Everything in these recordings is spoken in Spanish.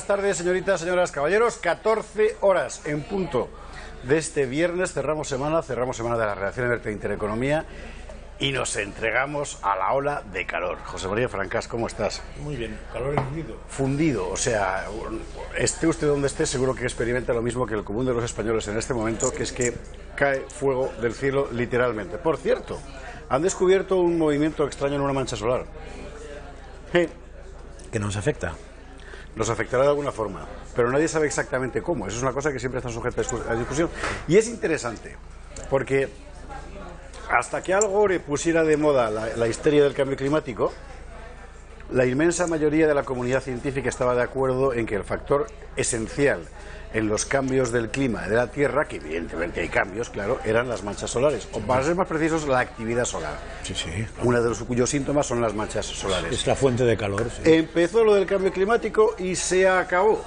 buenas tardes, señoritas, señoras, caballeros. 14 horas en punto de este viernes. Cerramos semana de la redacción de Intereconomía y nos entregamos a la ola de calor. José María Francás, ¿cómo estás? Muy bien, calor fundido. Fundido, o sea, esté usted donde esté, seguro que experimenta lo mismo que el común de los españoles en este momento, que es que cae fuego del cielo literalmente. Por cierto, han descubierto un movimiento extraño en una mancha solar. ¿Que nos afecta? Nos afectará de alguna forma, pero nadie sabe exactamente cómo. Eso es una cosa que siempre está sujeta a discusión. Y es interesante, porque hasta que Al Gore pusiera de moda la histeria del cambio climático, la inmensa mayoría de la comunidad científica estaba de acuerdo en que el factor esencial en los cambios del clima de la Tierra, que evidentemente hay cambios, claro, eran las manchas solares, o para ser más precisos, la actividad solar. Sí, sí. Una de los cuyos síntomas son las manchas solares. Es la fuente de calor. Sí. Empezó lo del cambio climático y se acabó,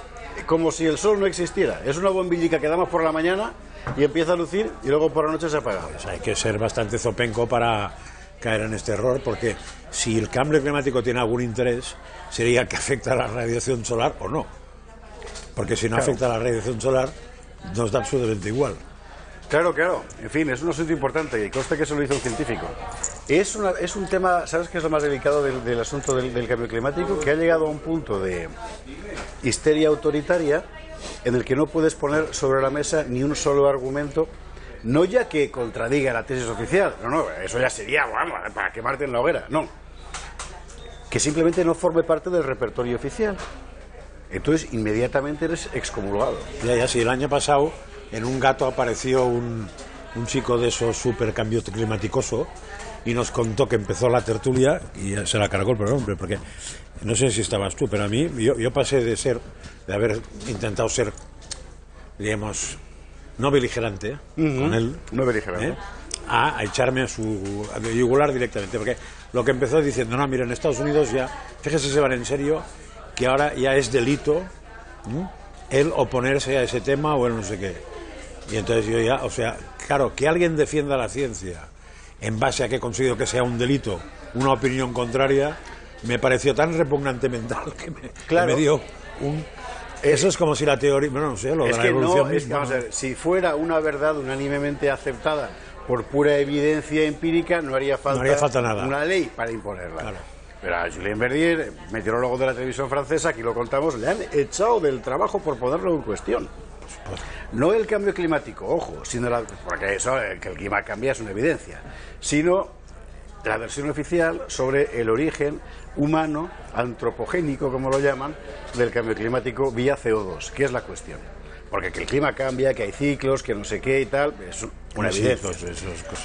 como si el sol no existiera. Es una bombillica que damos por la mañana y empieza a lucir y luego por la noche se apaga. Pues hay que ser bastante zopenco para caer en este error, porque si el cambio climático tiene algún interés, sería que afecta a la radiación solar o no. Porque si no afecta a la radiación solar, nos da absolutamente igual. Claro, claro. En fin, es un asunto importante y consta que eso lo hizo un científico. Es un tema, ¿sabes qué es lo más delicado del asunto del cambio climático? Que ha llegado a un punto de histeria autoritaria en el que no puedes poner sobre la mesa ni un solo argumento, no ya que contradiga la tesis oficial, no, eso ya sería, vamos, para quemarte en la hoguera, no. Que simplemente no forme parte del repertorio oficial. Entonces, inmediatamente eres excomulgado. Ya, si el año pasado en un gato apareció un chico de esos super cambios climáticoso y nos contó que empezó la tertulia y se la cargó el programa, porque no sé si estabas tú, pero a mí, yo pasé de haber intentado ser, digamos, no beligerante con él, no beligerante, a echarme a yugular directamente, porque lo que empezó diciendo, no, mira, en Estados Unidos ya, fíjese, se van en serio, que ahora ya es delito el oponerse a ese tema o el no sé qué. Y entonces yo ya, o sea, claro, que alguien defienda la ciencia en base a que considero que sea un delito, una opinión contraria, me pareció tan repugnante mental que me dio un... Eso es como si la teoría... Bueno, no sé, lo de la evolución misma. Vamos a ver, si fuera una verdad unánimemente aceptada por pura evidencia empírica, no haría falta nada. Una ley para imponerla. Claro. Pero a Julien Verdier, meteorólogo de la televisión francesa, aquí lo contamos, le han echado del trabajo por ponerlo en cuestión. No el cambio climático, ojo, sino porque eso, que el clima cambia es una evidencia, sino la versión oficial sobre el origen humano, antropogénico, como lo llaman, del cambio climático vía CO2, que es la cuestión. Porque que el clima cambia, que hay ciclos, que no sé qué y tal, es una evidencia.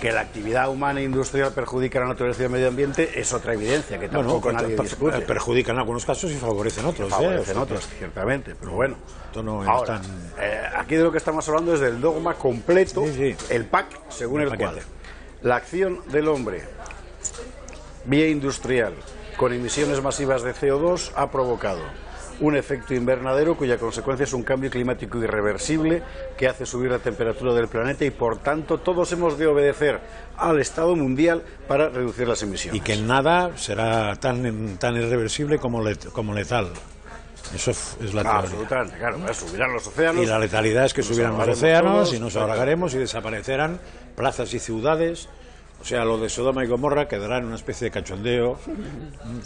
Que la actividad humana e industrial perjudica la naturaleza y el medio ambiente es otra evidencia, que tampoco nadie discute. Perjudican en algunos casos y favorecen otros. Favorecen otros, ciertamente, pero bueno. Ahora, aquí de lo que estamos hablando es del dogma completo, el PAC, según el cual la acción del hombre vía industrial con emisiones masivas de CO2 ha provocado un efecto invernadero cuya consecuencia es un cambio climático irreversible que hace subir la temperatura del planeta y por tanto todos hemos de obedecer al Estado mundial para reducir las emisiones. Y que nada será tan irreversible como letal. Eso es la teoría. Absolutamente, claro, subirán los océanos. Y la letalidad es que subirán los océanos y nos ahogaremos y desaparecerán plazas y ciudades. O sea, lo de Sodoma y Gomorra quedará en una especie de cachondeo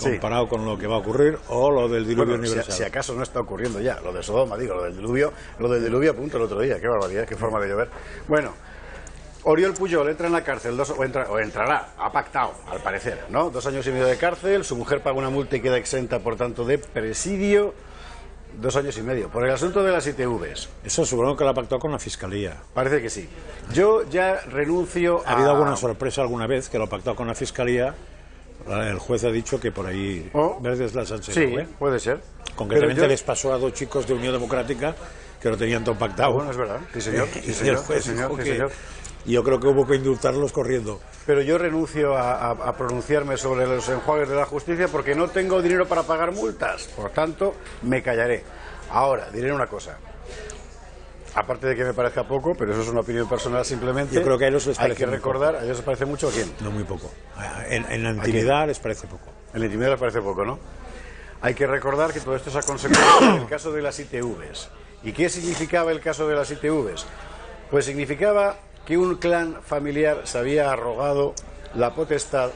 comparado con lo que va a ocurrir, o lo del diluvio universal. Si acaso no está ocurriendo ya, lo de Sodoma, digo, lo del diluvio apunto el otro día, qué barbaridad, qué forma de llover. Bueno, Oriol Pujol entra en la cárcel, o entrará, ha pactado, al parecer, ¿no? 2 años y medio de cárcel, su mujer paga una multa y queda exenta, por tanto, de presidio. 2 años y medio, por el asunto de las ITVs. Eso supongo que lo ha pactado con la Fiscalía. Parece que sí. Yo ya renuncio ¿Ha habido alguna sorpresa alguna vez que lo ha pactado con la Fiscalía? El juez ha dicho que por ahí Verdes las han seguido. Sí, puede ser. Concretamente les pasó a 2 chicos de Unión Democrática que lo tenían todo pactado. Bueno, es verdad. Sí, señor. Y yo creo que hubo que indultarlos corriendo. Pero yo renuncio a pronunciarme sobre los enjuagues de la justicia porque no tengo dinero para pagar multas. Por tanto, me callaré. Ahora, diré una cosa. Aparte de que me parezca poco, pero eso es una opinión personal simplemente. Yo creo que a ellos les parece hay que recordar, ¿a ellos les parece mucho o quién? No, muy poco. En la intimidad les parece poco. En la intimidad les parece poco, ¿no? Hay que recordar que todo esto es a consecuencia del caso de las ITVs. ¿Y qué significaba el caso de las ITVs? Pues significaba que un clan familiar se había arrogado la potestad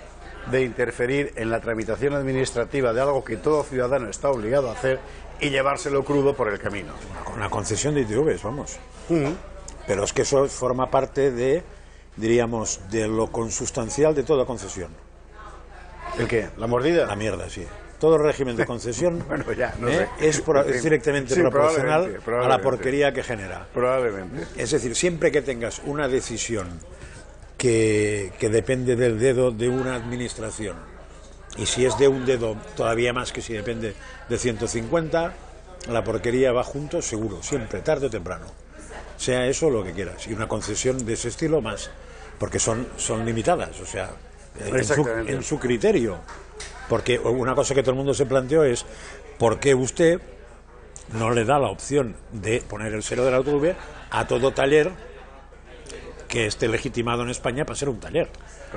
de interferir en la tramitación administrativa de algo que todo ciudadano está obligado a hacer y llevárselo crudo por el camino. Una concesión de ITVs, vamos. Pero es que eso forma parte de, diríamos, de lo consustancial de toda concesión. ¿El qué? ¿La mordida? La mierda, sí. Todo régimen de concesión bueno, ya, no sé. es directamente proporcional a la porquería que genera. Probablemente. Es decir, siempre que tengas una decisión que depende del dedo de una administración, y si es de un dedo todavía más que si depende de 150, la porquería va junto seguro, siempre, tarde o temprano. Sea eso lo que quieras. Y una concesión de ese estilo más, porque son limitadas, o sea, en su criterio. Porque una cosa que todo el mundo se planteó es ¿por qué usted no le da la opción de poner el cero de la UTV a todo taller que esté legitimado en España para ser un taller?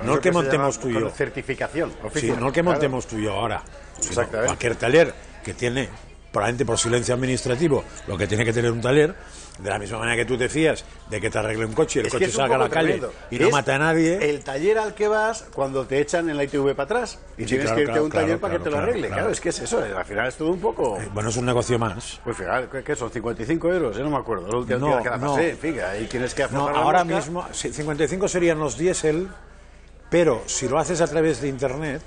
No el que montemos tú y yo. Certificación oficial. Sí, no el que montemos tú y yo ahora. Sino cualquier taller que tiene, probablemente por silencio administrativo, lo que tiene que tener un taller, de la misma manera que tú te fías de que te arregle un coche y el coche salga a la calle y no mata a nadie. El taller al que vas cuando te echan en la ITV para atrás y tienes que irte a un taller para que te lo arregle. Claro, es que es eso, al final es todo un poco... Bueno, es un negocio más. Pues fíjate, ¿qué son? 55 euros, yo no me acuerdo. La última vez que la pasé, fíjate, y tienes que afrontar la ahora mosca. mismo, 55 serían los diésel, pero si lo haces a través de internet,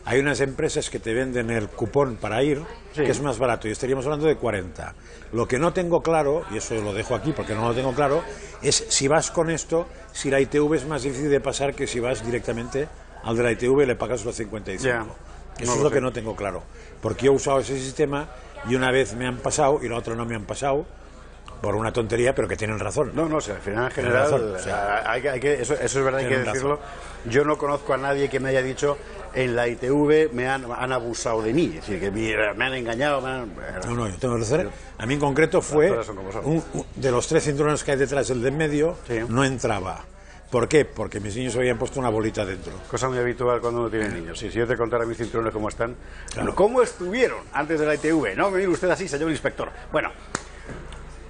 hay unas empresas que te venden el cupón para ir, que es más barato, y estaríamos hablando de 40. Lo que no tengo claro, y eso lo dejo aquí porque no lo tengo claro, es si vas con esto, si la ITV es más difícil de pasar que si vas directamente al de la ITV y le pagas los 55. Eso es lo que no tengo claro, porque yo he usado ese sistema y una vez me han pasado y la otra no me han pasado, por una tontería, pero que tienen razón. No, o sea, al final en general, razón, o sea, eso es verdad, hay que decirlo. Razón. Yo no conozco a nadie que me haya dicho en la ITV me han abusado de mí, es decir, que me han engañado. No, yo tengo que decir, a mí en concreto fue, de los 3 cinturones que hay detrás, el de en medio, no entraba. ¿Por qué? Porque mis niños habían puesto una bolita dentro. Cosa muy habitual cuando uno tiene niños. Si yo te contara mis cinturones cómo están, ¿cómo estuvieron antes de la ITV? No me mire usted así, señor inspector. Bueno,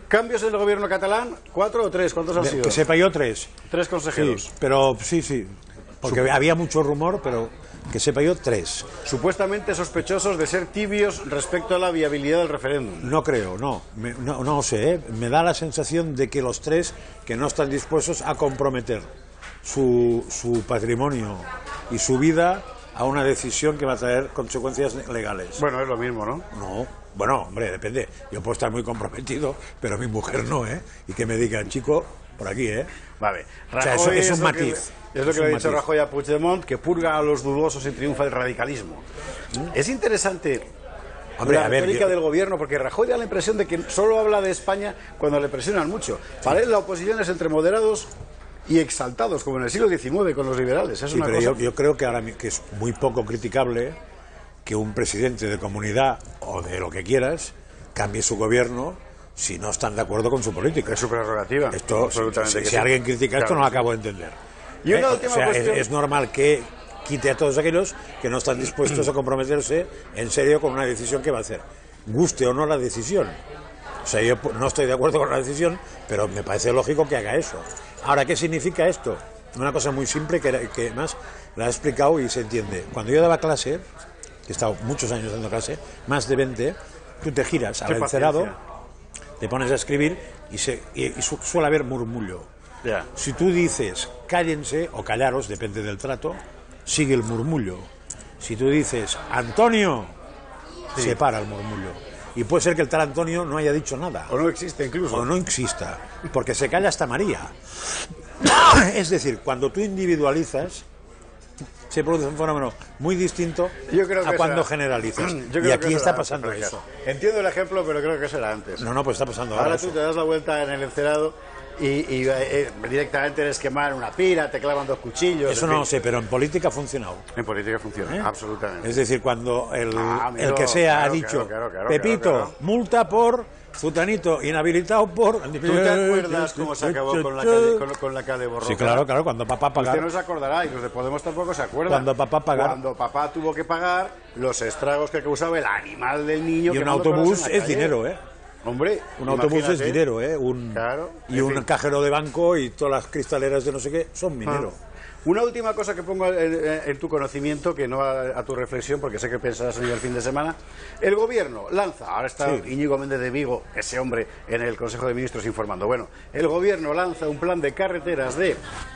¿cambios en el gobierno catalán? 4 o 3? ¿Cuántos han sido? Que sepa yo 3. 3 consejeros. Sí, pero sí. Porque había mucho rumor, pero que sepa yo 3. Supuestamente sospechosos de ser tibios respecto a la viabilidad del referéndum. No creo, no sé, ¿eh? Me da la sensación de que los 3 que no están dispuestos a comprometer su patrimonio y su vida a una decisión que va a traer consecuencias legales. Bueno, es lo mismo, ¿no? No. Bueno, hombre, depende. Yo puedo estar muy comprometido, pero mi mujer no, ¿eh? Y que me diga, chico, por aquí, ¿eh? Vale. Rajoy, o sea, eso es un matiz. Es lo que le ha dicho Rajoy a Puigdemont, que purga a los dudosos y triunfa el radicalismo. Es interesante la retórica del gobierno, porque Rajoy da la impresión de que solo habla de España cuando le presionan mucho. Para él la oposición es entre moderados y exaltados, como en el siglo XIX con los liberales. Es una pero cosa... yo creo que ahora que es muy poco criticable que un presidente de comunidad o de lo que quieras cambie su gobierno si no están de acuerdo con su política. Es su prerrogativa. Esto, absolutamente. Si alguien critica esto, no lo acabo de entender. Y una última cuestión... es normal que quite a todos aquellos que no están dispuestos a comprometerse en serio con una decisión que va a hacer, guste o no la decisión. O sea, yo no estoy de acuerdo con la decisión, pero me parece lógico que haga eso. Ahora, ¿qué significa esto? Una cosa muy simple que más la he explicado y se entiende. Cuando yo daba clase, que he estado muchos años dando clase, más de 20, tú te giras al encerado, te pones a escribir y suele haber murmullo. Si tú dices cállense o callaros, depende del trato, sigue el murmullo. Si tú dices Antonio, se para el murmullo. Y puede ser que el tal Antonio no haya dicho nada. O no existe incluso. O no exista, porque se calla hasta María. Es decir, cuando tú individualizas, se produce un fenómeno muy distinto a cuando generalizas. Y aquí está pasando eso. Entiendo el ejemplo, pero creo que eso era antes. No, pues está pasando ahora. Ahora tú te das la vuelta en el encerado y directamente eres quemar una pira, te clavan 2 cuchillos. Eso no lo sé, pero en política ha funcionado. En política funciona, absolutamente. Es decir, cuando el que sea ha dicho, Pepito, multa por Zutanito inhabilitado por... ¿Tú te acuerdas cómo se acabó con la calle Borroca? Sí, claro, cuando papá pagaba. Usted no se acordará, y los de Podemos tampoco se acuerdan. Cuando papá pagaba. Cuando papá tuvo que pagar los estragos que causaba el animal del niño. Y un autobús es dinero, ¿eh? Hombre, un autobús es dinero, ¿eh? Claro, y un cajero de banco y todas las cristaleras de no sé qué son dinero. Una última cosa que pongo en tu conocimiento, que no a tu reflexión, porque sé que pensarás en ello el fin de semana. El gobierno lanza, ahora está Íñigo Méndez de Vigo, ese hombre, en el Consejo de Ministros informando. Bueno, el gobierno lanza un plan de carreteras de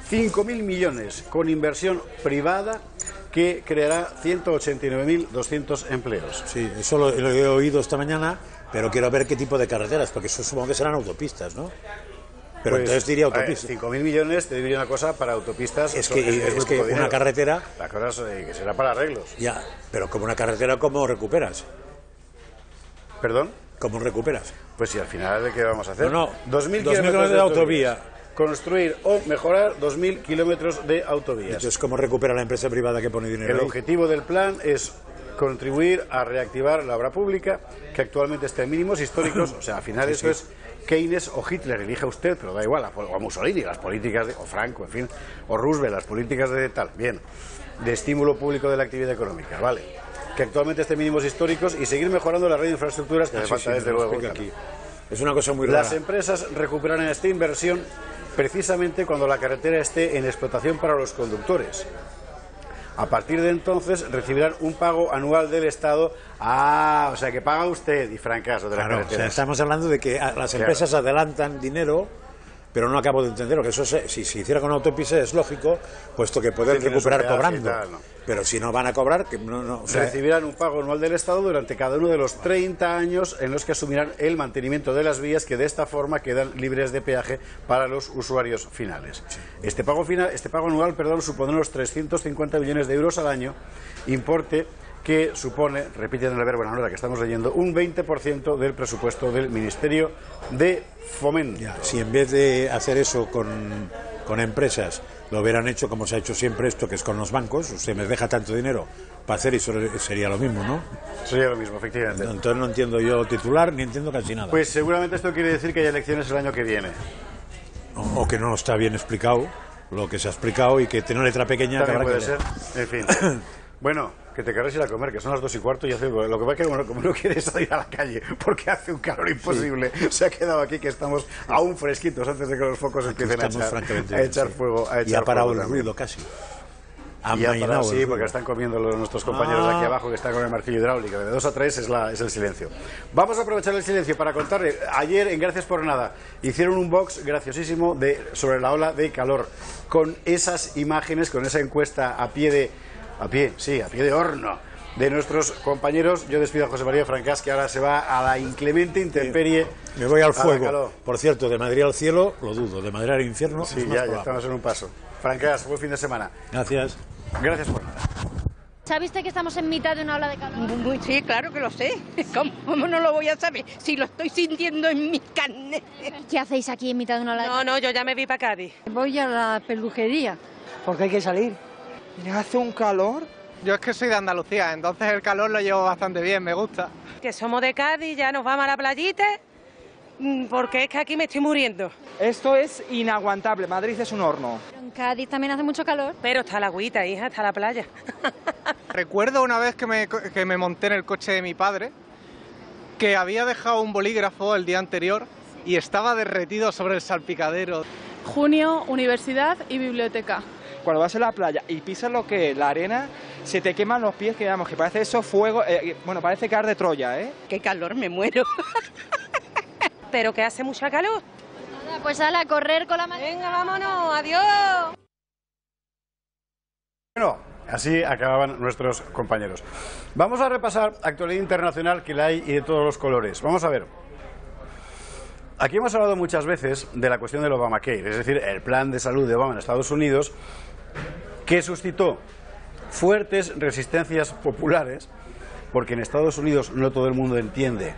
5.000 millones con inversión privada que creará 189.200 empleos. Sí, eso lo he oído esta mañana, pero quiero ver qué tipo de carreteras, porque eso supongo que serán autopistas, ¿no? Pero pues, entonces diría autopistas. 5.000 millones, te diría una cosa, para autopistas. Es que una carretera... La cosa que será para arreglos. Ya, pero como una carretera, ¿cómo recuperas? ¿Perdón? ¿Cómo recuperas? Pues si al final, ¿qué vamos a hacer? No, 2.000 kilómetros de autovía. Construir o mejorar 2.000 kilómetros de autovías. Entonces, ¿cómo recupera la empresa privada que pone dinero El ahí? objetivo del plan es contribuir a reactivar la obra pública, que actualmente está en mínimos históricos. O sea, al final eso es Keynes o Hitler, elija usted, pero da igual, o Mussolini, las políticas o Franco, en fin, o Roosevelt, las políticas de tal, bien, de estímulo público de la actividad económica, vale, que actualmente esté en mínimos históricos y seguir mejorando la red de infraestructuras que hace falta desde luego aquí. Es una cosa muy rara. Las empresas recuperarán esta inversión precisamente cuando la carretera esté en explotación para los conductores. A partir de entonces recibirán un pago anual del Estado. O sea que paga usted y fracaso de la carretera. O sea, estamos hablando de que las empresas adelantan dinero, pero no acabo de entenderlo, que eso si se hiciera con autopista es lógico, puesto que pueden recuperar cobrando. Pero si no van a cobrar, que no. Recibirán un pago anual del Estado durante cada uno de los 30 años en los que asumirán el mantenimiento de las vías, que de esta forma quedan libres de peaje para los usuarios finales. Sí. Este pago anual, supondrá unos 350 millones de euros al año, importe que supone, repiten el verbo en la nota que estamos leyendo, un 20% del presupuesto del Ministerio de Fomento. Ya, si en vez de hacer eso con empresas lo hubieran hecho como se ha hecho siempre esto, que es con los bancos, usted me deja tanto dinero para hacer eso, sería lo mismo, ¿no? Sería lo mismo, efectivamente. Entonces no entiendo yo titular, ni entiendo casi nada. Pues seguramente esto quiere decir que hay elecciones el año que viene. O que no está bien explicado lo que se ha explicado y que tiene letra pequeña. También puede ser, en fin. Bueno, que te querrás ir a comer, que son las 2:15 y hace... Lo que pasa es que como no quieres salir a la calle porque hace un calor imposible, se ha quedado aquí que estamos aún fresquitos antes de que los focos empiecen a echar fuego. Y ha parado el ruido casi. Sí, porque están comiendo nuestros compañeros de aquí abajo que están con el martillo hidráulico. De 2 a 3 es el silencio. Vamos a aprovechar el silencio para contarle. Ayer en Gracias por Nada hicieron un box graciosísimo sobre la ola de calor, con esas imágenes, con esa encuesta a pie de horno de nuestros compañeros. Yo despido a José María Francás, que ahora se va a la inclemente intemperie. Me voy al fuego. Por cierto, de Madrid al cielo, lo dudo. De Madrid al infierno. Sí, ya estamos en un paso. Francás, buen fin de semana. Gracias. Gracias por nada. ¿Sabe usted que estamos en mitad de una ola de calor? Sí, claro que lo sé. ¿Cómo no lo voy a saber? Si lo estoy sintiendo en mi carne. ¿Qué hacéis aquí en mitad de una ola de calor? No, yo ya me vi para Cádiz. Voy a la peluquería. Porque hay que salir. Hace un calor. Yo es que soy de Andalucía, entonces el calor lo llevo bastante bien, me gusta. Que somos de Cádiz, ya nos vamos a la playita, porque es que aquí me estoy muriendo. Esto es inaguantable, Madrid es un horno. En Cádiz también hace mucho calor. Pero está la agüita, hija, está la playa. Recuerdo una vez que me monté en el coche de mi padre, que había dejado un bolígrafo el día anterior y estaba derretido sobre el salpicadero. Junio, universidad y biblioteca. Cuando vas a la playa y pisas la arena, se te queman los pies, que parece eso fuego, parece que arde Troya, ¿eh? Qué calor, me muero. Pero que hace mucha calor. Nada, pues a correr con la mano. Venga, vámonos, adiós. Bueno, así acababan nuestros compañeros. Vamos a repasar actualidad internacional, que la hay y de todos los colores. Vamos a ver. Aquí hemos hablado muchas veces de la cuestión del Obamacare, es decir, el plan de salud de Obama en Estados Unidos, que suscitó fuertes resistencias populares, porque en Estados Unidos no todo el mundo entiende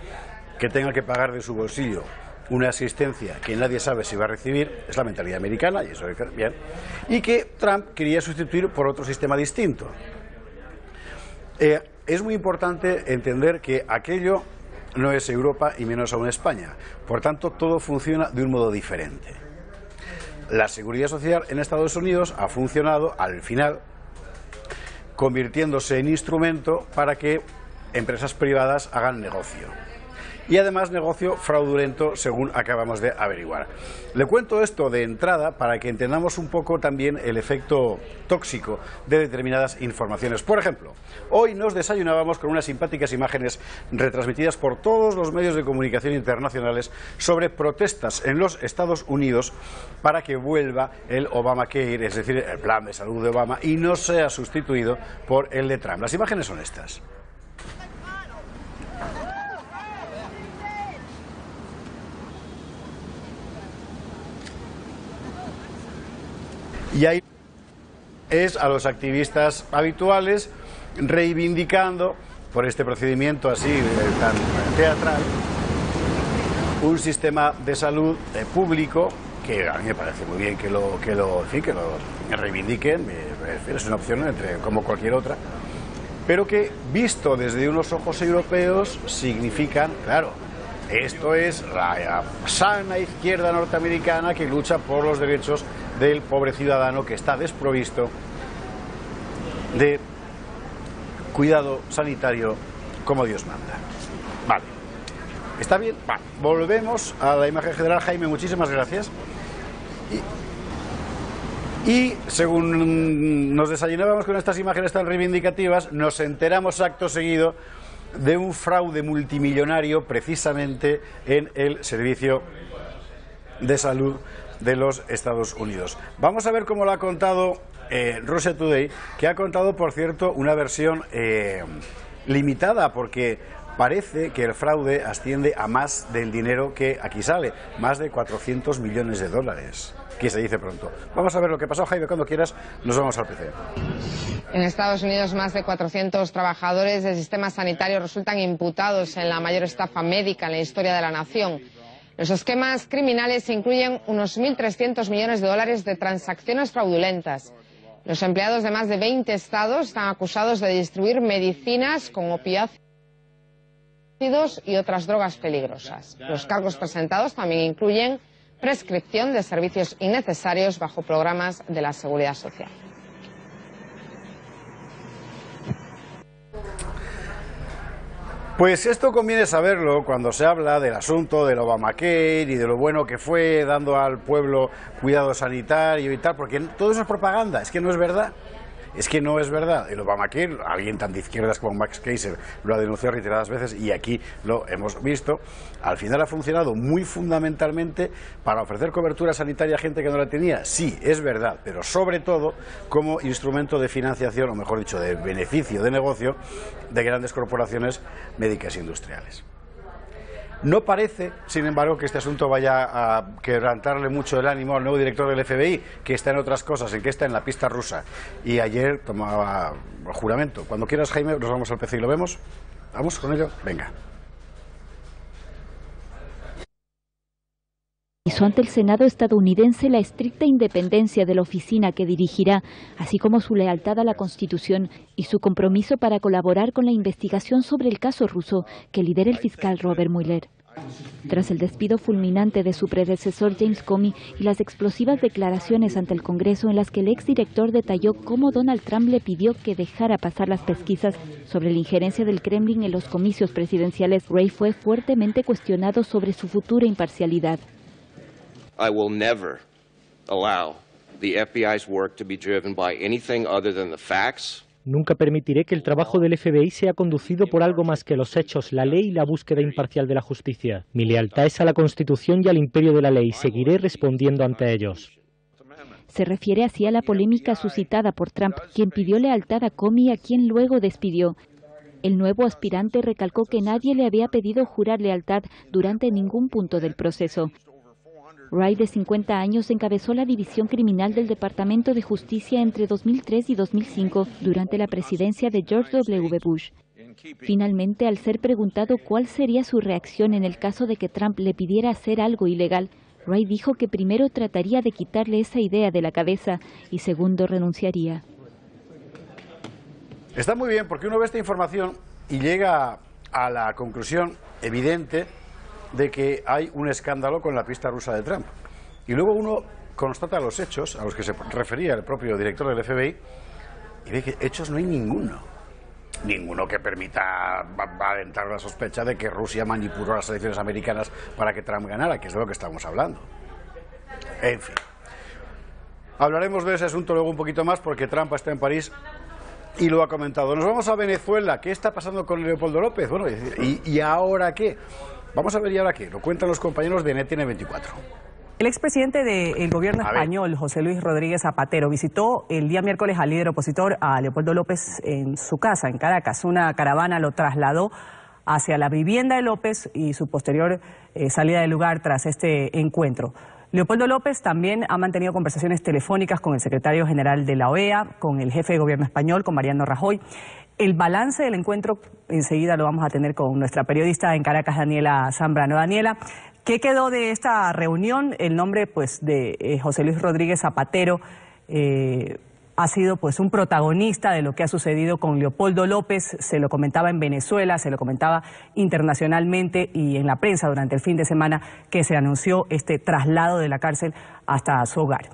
que tenga que pagar de su bolsillo una asistencia que nadie sabe si va a recibir, es la mentalidad americana, y eso es bien, y que Trump quería sustituir por otro sistema distinto. Es muy importante entender que aquello no es Europa y menos aún España. Por tanto, todo funciona de un modo diferente. La seguridad social en Estados Unidos ha funcionado, al final, convirtiéndose en instrumento para que empresas privadas hagan negocio. Y además negocio fraudulento, según acabamos de averiguar. Le cuento esto de entrada para que entendamos un poco también el efecto tóxico de determinadas informaciones. Por ejemplo, hoy nos desayunábamos con unas simpáticas imágenes retransmitidas por todos los medios de comunicación internacionales sobre protestas en los Estados Unidos para que vuelva el Obamacare, es decir, el plan de salud de Obama, y no sea sustituido por el de Trump. Las imágenes son estas. Y ahí es a los activistas habituales reivindicando, por este procedimiento así tan teatral, un sistema de salud público que a mí me parece muy bien que lo reivindiquen, es una opción como cualquier otra, pero que visto desde unos ojos europeos significan, claro, esto es la sana izquierda norteamericana que lucha por los derechos del pobre ciudadano que está desprovisto de cuidado sanitario como Dios manda. Vale. ¿Está bien? Vale. Volvemos a la imagen general. Jaime, muchísimas gracias. Y según nos desayunábamos con estas imágenes tan reivindicativas, nos enteramos acto seguido de un fraude multimillonario precisamente en el servicio de salud de los Estados Unidos. Vamos a ver cómo lo ha contado Russia Today, que ha contado, por cierto, una versión limitada, porque parece que el fraude asciende a más del dinero que aquí sale, más de 400 millones de dólares, que se dice pronto. Vamos a ver lo que pasó, Jaime, cuando quieras, nos vamos al PC. En Estados Unidos, más de 400 trabajadores del sistema sanitario resultan imputados en la mayor estafa médica en la historia de la nación. Los esquemas criminales incluyen unos 1.300 millones de dólares de transacciones fraudulentas. Los empleados de más de 20 estados están acusados de distribuir medicinas con opiáceos y otras drogas peligrosas. Los cargos presentados también incluyen prescripción de servicios innecesarios bajo programas de la Seguridad Social. Pues esto conviene saberlo cuando se habla del asunto del Obamacare y de lo bueno que fue dando al pueblo cuidado sanitario y tal, porque todo eso es propaganda, es que no es verdad. Es que no es verdad. El Obamacare, alguien tan de izquierdas como Max Keiser lo ha denunciado reiteradas veces y aquí lo hemos visto, al final ha funcionado muy fundamentalmente para ofrecer cobertura sanitaria a gente que no la tenía. Sí, es verdad, pero sobre todo como instrumento de financiación, o mejor dicho, de beneficio de negocio de grandes corporaciones médicas e industriales. No parece, sin embargo, que este asunto vaya a quebrantarle mucho el ánimo al nuevo director del FBI, que está en otras cosas, en que está en la pista rusa. Y ayer tomaba juramento. Cuando quieras, Jaime, nos vamos al PC y lo vemos. ¿Vamos con ello? Venga. Hizo ante el Senado estadounidense la estricta independencia de la oficina que dirigirá, así como su lealtad a la Constitución y su compromiso para colaborar con la investigación sobre el caso ruso que lidera el fiscal Robert Mueller. Tras el despido fulminante de su predecesor James Comey y las explosivas declaraciones ante el Congreso en las que el exdirector detalló cómo Donald Trump le pidió que dejara pasar las pesquisas sobre la injerencia del Kremlin en los comicios presidenciales, Wray fue fuertemente cuestionado sobre su futura imparcialidad. I will never allow the FBI's work to be driven by anything other than the facts. Nunca permitiré que el trabajo del FBI sea conducido por algo más que los hechos, la ley y la búsqueda imparcial de la justicia. Mi lealtad es a la Constitución y al imperio de la ley. Seguiré respondiendo ante ellos. Se refiere así a la polémica suscitada por Trump, quien pidió lealtad a Comey, a quien luego despidió. El nuevo aspirante recalcó que nadie le había pedido jurar lealtad durante ningún punto del proceso. Wray, de 50 años, encabezó la división criminal del Departamento de Justicia entre 2003 y 2005 durante la presidencia de George W. Bush. Finalmente, al ser preguntado cuál sería su reacción en el caso de que Trump le pidiera hacer algo ilegal, Wray dijo que primero trataría de quitarle esa idea de la cabeza y segundo renunciaría. Está muy bien porque uno ve esta información y llega a la conclusión evidente de que hay un escándalo con la pista rusa de Trump. Y luego uno constata los hechos a los que se refería el propio director del FBI y ve que hechos no hay ninguno. Ninguno que permita alentar la sospecha de que Rusia manipuló las elecciones americanas para que Trump ganara, que es de lo que estamos hablando. En fin. Hablaremos de ese asunto luego un poquito más porque Trump está en París y lo ha comentado. Nos vamos a Venezuela. ¿Qué está pasando con Leopoldo López? Bueno, ¿y ahora qué? Vamos a ver y ahora qué. Lo cuentan los compañeros de NTN24. El expresidente del gobierno español, José Luis Rodríguez Zapatero, visitó el día miércoles al líder opositor, a Leopoldo López, en su casa, en Caracas. Una caravana lo trasladó hacia la vivienda de López y su posterior salida del lugar tras este encuentro. Leopoldo López también ha mantenido conversaciones telefónicas con el secretario general de la OEA, con el jefe de gobierno español, con Mariano Rajoy. El balance del encuentro enseguida lo vamos a tener con nuestra periodista en Caracas, Daniela Zambrano. Daniela, ¿qué quedó de esta reunión? El nombre pues de José Luis Rodríguez Zapatero ha sido pues un protagonista de lo que ha sucedido con Leopoldo López. Se lo comentaba en Venezuela, se lo comentaba internacionalmente y en la prensa durante el fin de semana que se anunció este traslado de la cárcel hasta su hogar.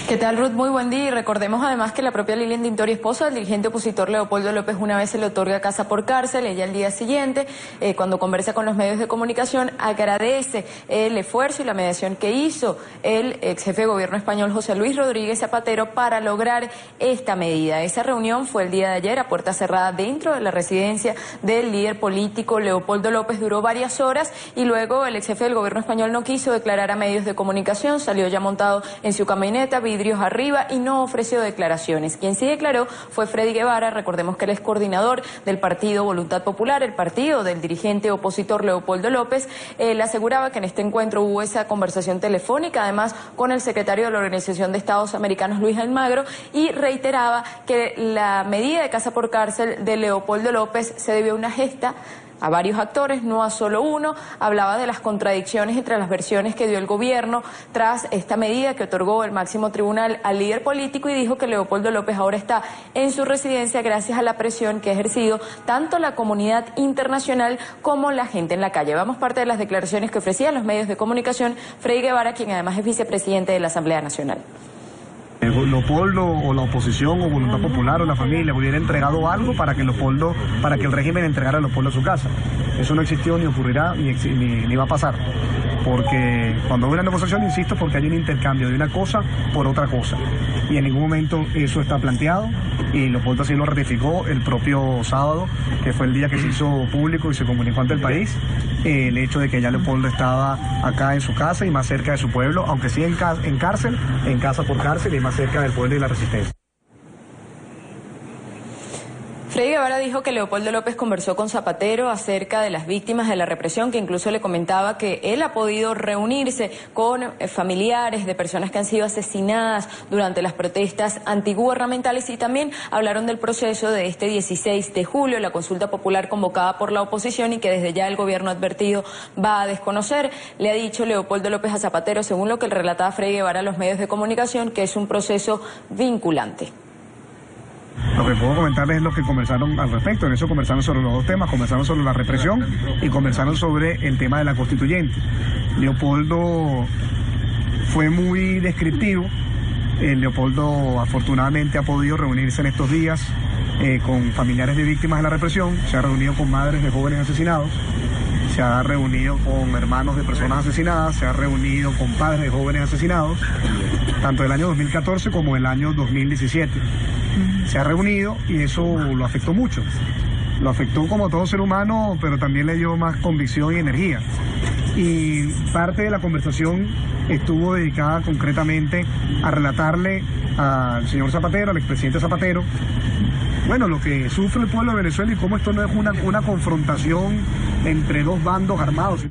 ¿Qué tal, Ruth? Muy buen día. Y recordemos además que la propia Lilian Tintori, esposa del dirigente opositor Leopoldo López, una vez se le otorga casa por cárcel. Ella al día siguiente, cuando conversa con los medios de comunicación, agradece el esfuerzo y la mediación que hizo el ex jefe de gobierno español José Luis Rodríguez Zapatero para lograr esta medida. Esa reunión fue el día de ayer a puerta cerrada dentro de la residencia del líder político Leopoldo López. Duró varias horas y luego el ex jefe del gobierno español no quiso declarar a medios de comunicación. Salió ya montado en su camioneta, vidrios arriba, y no ofreció declaraciones. Quien sí declaró fue Freddy Guevara. Recordemos que él es coordinador del partido Voluntad Popular, el partido del dirigente opositor Leopoldo López. Él aseguraba que en este encuentro hubo esa conversación telefónica, además con el secretario de la Organización de Estados Americanos, Luis Almagro, y reiteraba que la medida de casa por cárcel de Leopoldo López se debió a una gesta a varios actores, no a solo uno. Hablaba de las contradicciones entre las versiones que dio el gobierno tras esta medida que otorgó el máximo tribunal al líder político, y dijo que Leopoldo López ahora está en su residencia gracias a la presión que ha ejercido tanto la comunidad internacional como la gente en la calle. Vamos parte de las declaraciones que ofrecían los medios de comunicación Freddy Guevara, quien además es vicepresidente de la Asamblea Nacional. Leopoldo o la oposición o Voluntad Popular o la familia hubiera entregado algo para que el régimen entregara a Leopoldo a su casa. Eso no existió, ni ocurrirá, ni va a pasar. Porque cuando hay una negociación, insisto, porque hay un intercambio de una cosa por otra cosa. Y en ningún momento eso está planteado, y Leopoldo así lo ratificó el propio sábado, que fue el día que se hizo público y se comunicó ante el país, el hecho de que ya Leopoldo estaba acá en su casa y más cerca de su pueblo, aunque sí en cárcel, en casa por cárcel, y más cerca del pueblo y la resistencia. Freddy Guevara dijo que Leopoldo López conversó con Zapatero acerca de las víctimas de la represión, que incluso le comentaba que él ha podido reunirse con familiares de personas que han sido asesinadas durante las protestas antigubernamentales, y también hablaron del proceso de este 16 de julio, la consulta popular convocada por la oposición y que desde ya el gobierno advertido va a desconocer. Le ha dicho Leopoldo López a Zapatero, según lo que relataba Freddy Guevara a los medios de comunicación, que es un proceso vinculante. Lo que puedo comentarles es lo que conversaron al respecto. En eso conversaron sobre los dos temas, conversaron sobre la represión y conversaron sobre el tema de la constituyente. Leopoldo fue muy descriptivo. Leopoldo afortunadamente ha podido reunirse en estos días con familiares de víctimas de la represión, se ha reunido con madres de jóvenes asesinados, se ha reunido con hermanos de personas asesinadas, se ha reunido con padres de jóvenes asesinados, tanto del año 2014 como del año 2017. Se ha reunido y eso lo afectó mucho. Lo afectó como todo ser humano, pero también le dio más convicción y energía. Y parte de la conversación estuvo dedicada concretamente a relatarle al señor Zapatero, al expresidente Zapatero, bueno, lo que sufre el pueblo de Venezuela y cómo esto no es una confrontación entre dos bandos armados.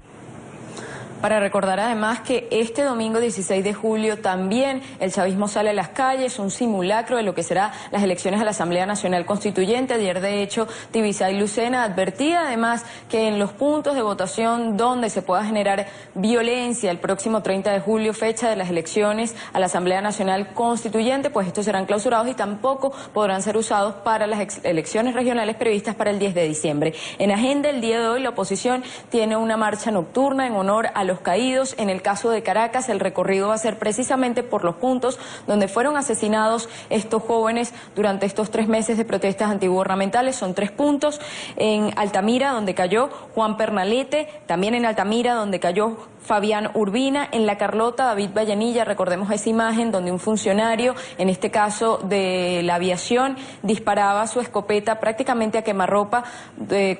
para recordar además que este domingo 16 de julio también el chavismo sale a las calles, un simulacro de lo que será las elecciones a la Asamblea Nacional Constituyente. Ayer, de hecho, Tibisay Lucena advertía además que en los puntos de votación donde se pueda generar violencia el próximo 30 de julio, fecha de las elecciones a la Asamblea Nacional Constituyente, pues estos serán clausurados y tampoco podrán ser usados para las elecciones regionales previstas para el 10 de diciembre. En agenda el día de hoy la oposición tiene una marcha nocturna en honor a los caídos. En el caso de Caracas, el recorrido va a ser precisamente por los puntos donde fueron asesinados estos jóvenes durante estos 3 meses de protestas antigubernamentales. Son 3 puntos: en Altamira, donde cayó Juan Pernalete, también en Altamira, donde cayó Fabián Urbina, en La Carlota, David Vallenilla. Recordemos esa imagen donde un funcionario, en este caso de la aviación, disparaba su escopeta prácticamente a quemarropa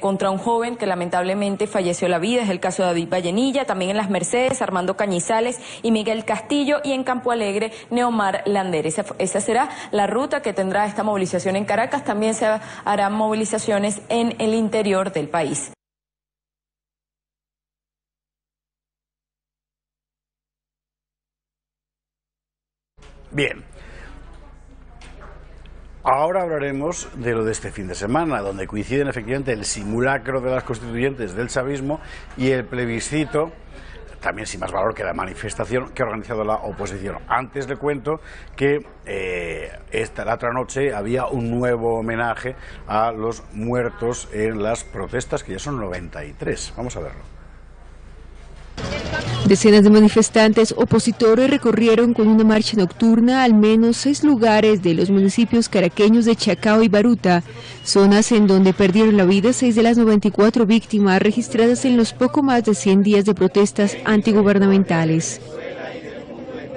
contra un joven que lamentablemente falleció la vida. Es el caso de David Vallenilla. También en Las Mercedes, Armando Cañizales y Miguel Castillo, y en Campo Alegre, Neomar Lander. Esa será la ruta que tendrá esta movilización en Caracas. También se harán movilizaciones en el interior del país. Bien, ahora hablaremos de lo de este fin de semana, donde coinciden efectivamente el simulacro de las constituyentes del chavismo y el plebiscito, también sin más valor que la manifestación que ha organizado la oposición. Antes le cuento que la otra noche había un nuevo homenaje a los muertos en las protestas, que ya son 93. Vamos a verlo. Decenas de manifestantes opositores recorrieron con una marcha nocturna al menos 6 lugares de los municipios caraqueños de Chacao y Baruta, zonas en donde perdieron la vida 6 de las 94 víctimas registradas en los poco más de 100 días de protestas antigubernamentales.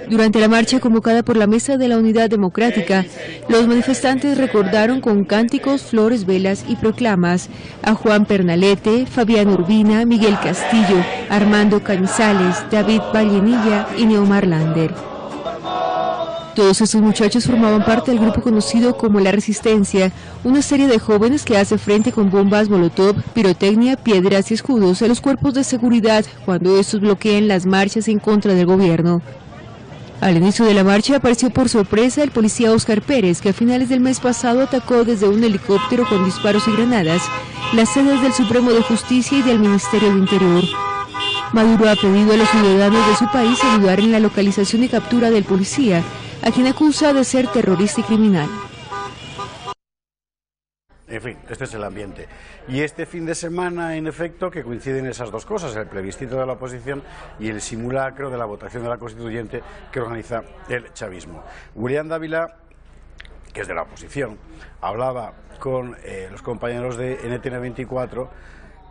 Durante la marcha convocada por la Mesa de la Unidad Democrática, los manifestantes recordaron con cánticos, flores, velas y proclamas a Juan Pernalete, Fabián Urbina, Miguel Castillo, Armando Cañizales, David Vallenilla y Neomar Lander. Todos estos muchachos formaban parte del grupo conocido como La Resistencia, una serie de jóvenes que hace frente con bombas molotov, pirotecnia, piedras y escudos a los cuerpos de seguridad cuando estos bloquean las marchas en contra del gobierno. Al inicio de la marcha apareció por sorpresa el policía Óscar Pérez, que a finales del mes pasado atacó desde un helicóptero con disparos y granadas las sedes del Supremo de Justicia y del Ministerio de Interior. Maduro ha pedido a los ciudadanos de su país ayudar en la localización y captura del policía, a quien acusa de ser terrorista y criminal. En fin, este es el ambiente. Y este fin de semana, en efecto, que coinciden esas dos cosas, el plebiscito de la oposición y el simulacro de la votación de la constituyente que organiza el chavismo. William Dávila, que es de la oposición, hablaba con los compañeros de NTN24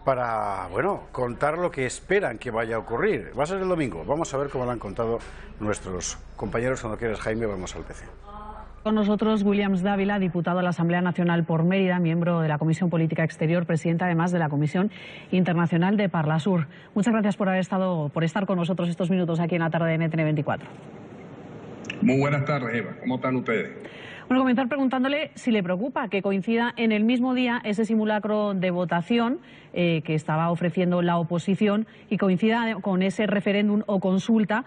para, bueno, contar lo que esperan que vaya a ocurrir. Va a ser el domingo. Vamos a ver cómo lo han contado nuestros compañeros. Cuando quieras, Jaime, vamos al PC. Con nosotros Williams Dávila, diputado a la Asamblea Nacional por Mérida, miembro de la Comisión Política Exterior, presidente además de la Comisión Internacional de Parlasur. Muchas gracias por estar con nosotros estos minutos aquí en la tarde de NTN24. Muy buenas tardes, Eva. ¿Cómo están ustedes? Bueno, comenzar preguntándole si le preocupa que coincida en el mismo día ese simulacro de votación que estaba ofreciendo la oposición y coincida con ese referéndum o consulta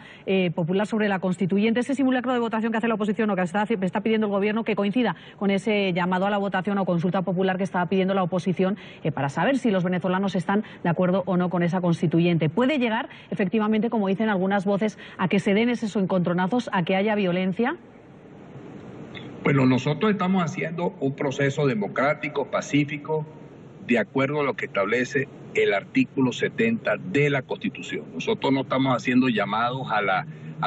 popular sobre la constituyente, ese simulacro de votación que hace la oposición o que está pidiendo el gobierno, que coincida con ese llamado a la votación o consulta popular que estaba pidiendo la oposición para saber si los venezolanos están de acuerdo o no con esa constituyente. ¿Puede llegar efectivamente, como dicen algunas voces, a que se den esos encontronazos, a que haya violencia? Bueno, nosotros estamos haciendo un proceso democrático, pacífico, de acuerdo a lo que establece el artículo 70 de la Constitución. Nosotros no estamos haciendo llamados a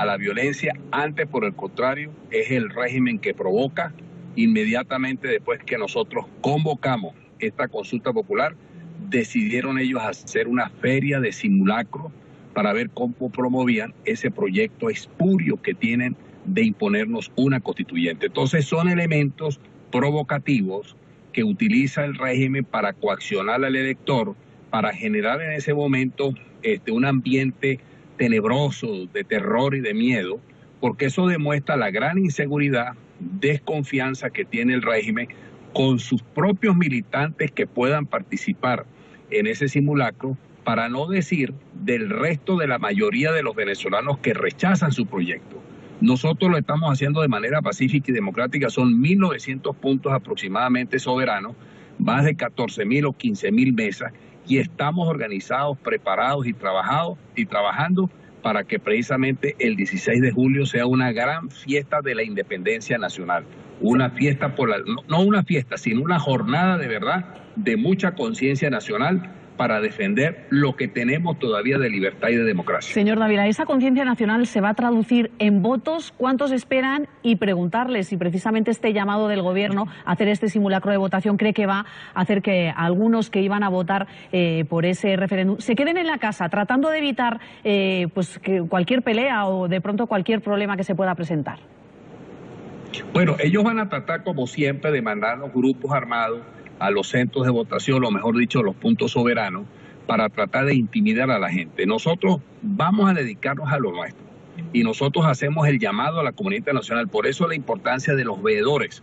la violencia, antes, por el contrario, es el régimen que provoca. Inmediatamente después que nosotros convocamos esta consulta popular, decidieron ellos hacer una feria de simulacro para ver cómo promovían ese proyecto espurio que tienen de imponernos una constituyente. Entonces son elementos provocativos que utiliza el régimen para coaccionar al elector, para generar en ese momento un ambiente tenebroso de terror y de miedo, porque eso demuestra la gran inseguridad, desconfianza que tiene el régimen con sus propios militantes que puedan participar en ese simulacro, para no decir del resto de la mayoría de los venezolanos que rechazan su proyecto. Nosotros lo estamos haciendo de manera pacífica y democrática, son 1.900 puntos aproximadamente soberanos, más de 14.000 o 15.000 mesas, y estamos organizados, preparados y trabajando para que precisamente el 16 de julio sea una gran fiesta de la independencia nacional. Una fiesta no una fiesta, sino una jornada de verdad de mucha conciencia nacional para defender lo que tenemos todavía de libertad y de democracia. Señor Dávila, ¿esa conciencia nacional se va a traducir en votos? ¿Cuántos esperan? Y preguntarles si precisamente este llamado del Gobierno a hacer este simulacro de votación cree que va a hacer que algunos que iban a votar por ese referéndum se queden en la casa, tratando de evitar pues que cualquier pelea o de pronto cualquier problema que se pueda presentar. Bueno, ellos van a tratar como siempre de mandar los grupos armados a los centros de votación, o mejor dicho, los puntos soberanos, para tratar de intimidar a la gente. Nosotros vamos a dedicarnos a lo nuestro y nosotros hacemos el llamado a la comunidad internacional. Por eso la importancia de los veedores,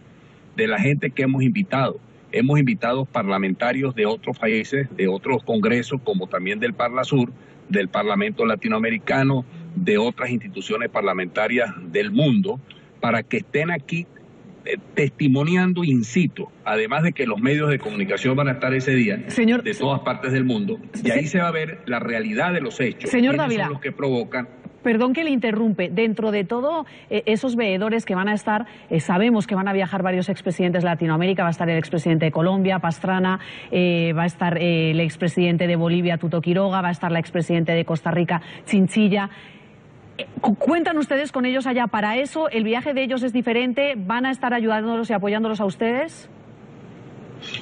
de la gente que hemos invitado. Hemos invitado parlamentarios de otros países, de otros congresos, como también del Parlasur, del Parlamento Latinoamericano, de otras instituciones parlamentarias del mundo, para que estén aquí testimoniando in situ, además de que los medios de comunicación van a estar ese día de todas partes del mundo, y ahí se va a ver la realidad de los hechos. Señor Dávila, son los que provocan. Perdón que le interrumpe, dentro de todo esos veedores que van a estar, sabemos que van a viajar varios expresidentes de Latinoamérica, va a estar el expresidente de Colombia, Pastrana, va a estar el expresidente de Bolivia, Tuto Quiroga, va a estar la expresidente de Costa Rica, Chinchilla. ¿Cuentan ustedes con ellos allá para eso? ¿El viaje de ellos es diferente? ¿Van a estar ayudándolos y apoyándolos a ustedes?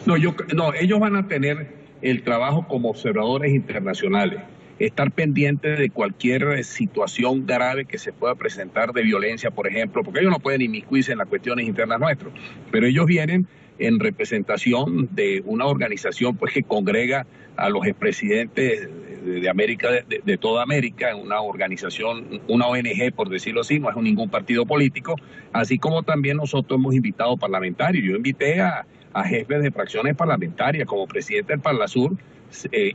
No, ellos van a tener el trabajo como observadores internacionales, estar pendientes de cualquier situación grave que se pueda presentar de violencia, por ejemplo, porque ellos no pueden inmiscuirse en las cuestiones internas nuestras, pero ellos vienen en representación de una organización pues que congrega a los expresidentes de América, de toda América, una organización, una ONG, por decirlo así, no es ningún partido político, así como también nosotros hemos invitado parlamentarios. Yo invité a jefes de fracciones parlamentarias, como presidente del Parlasur,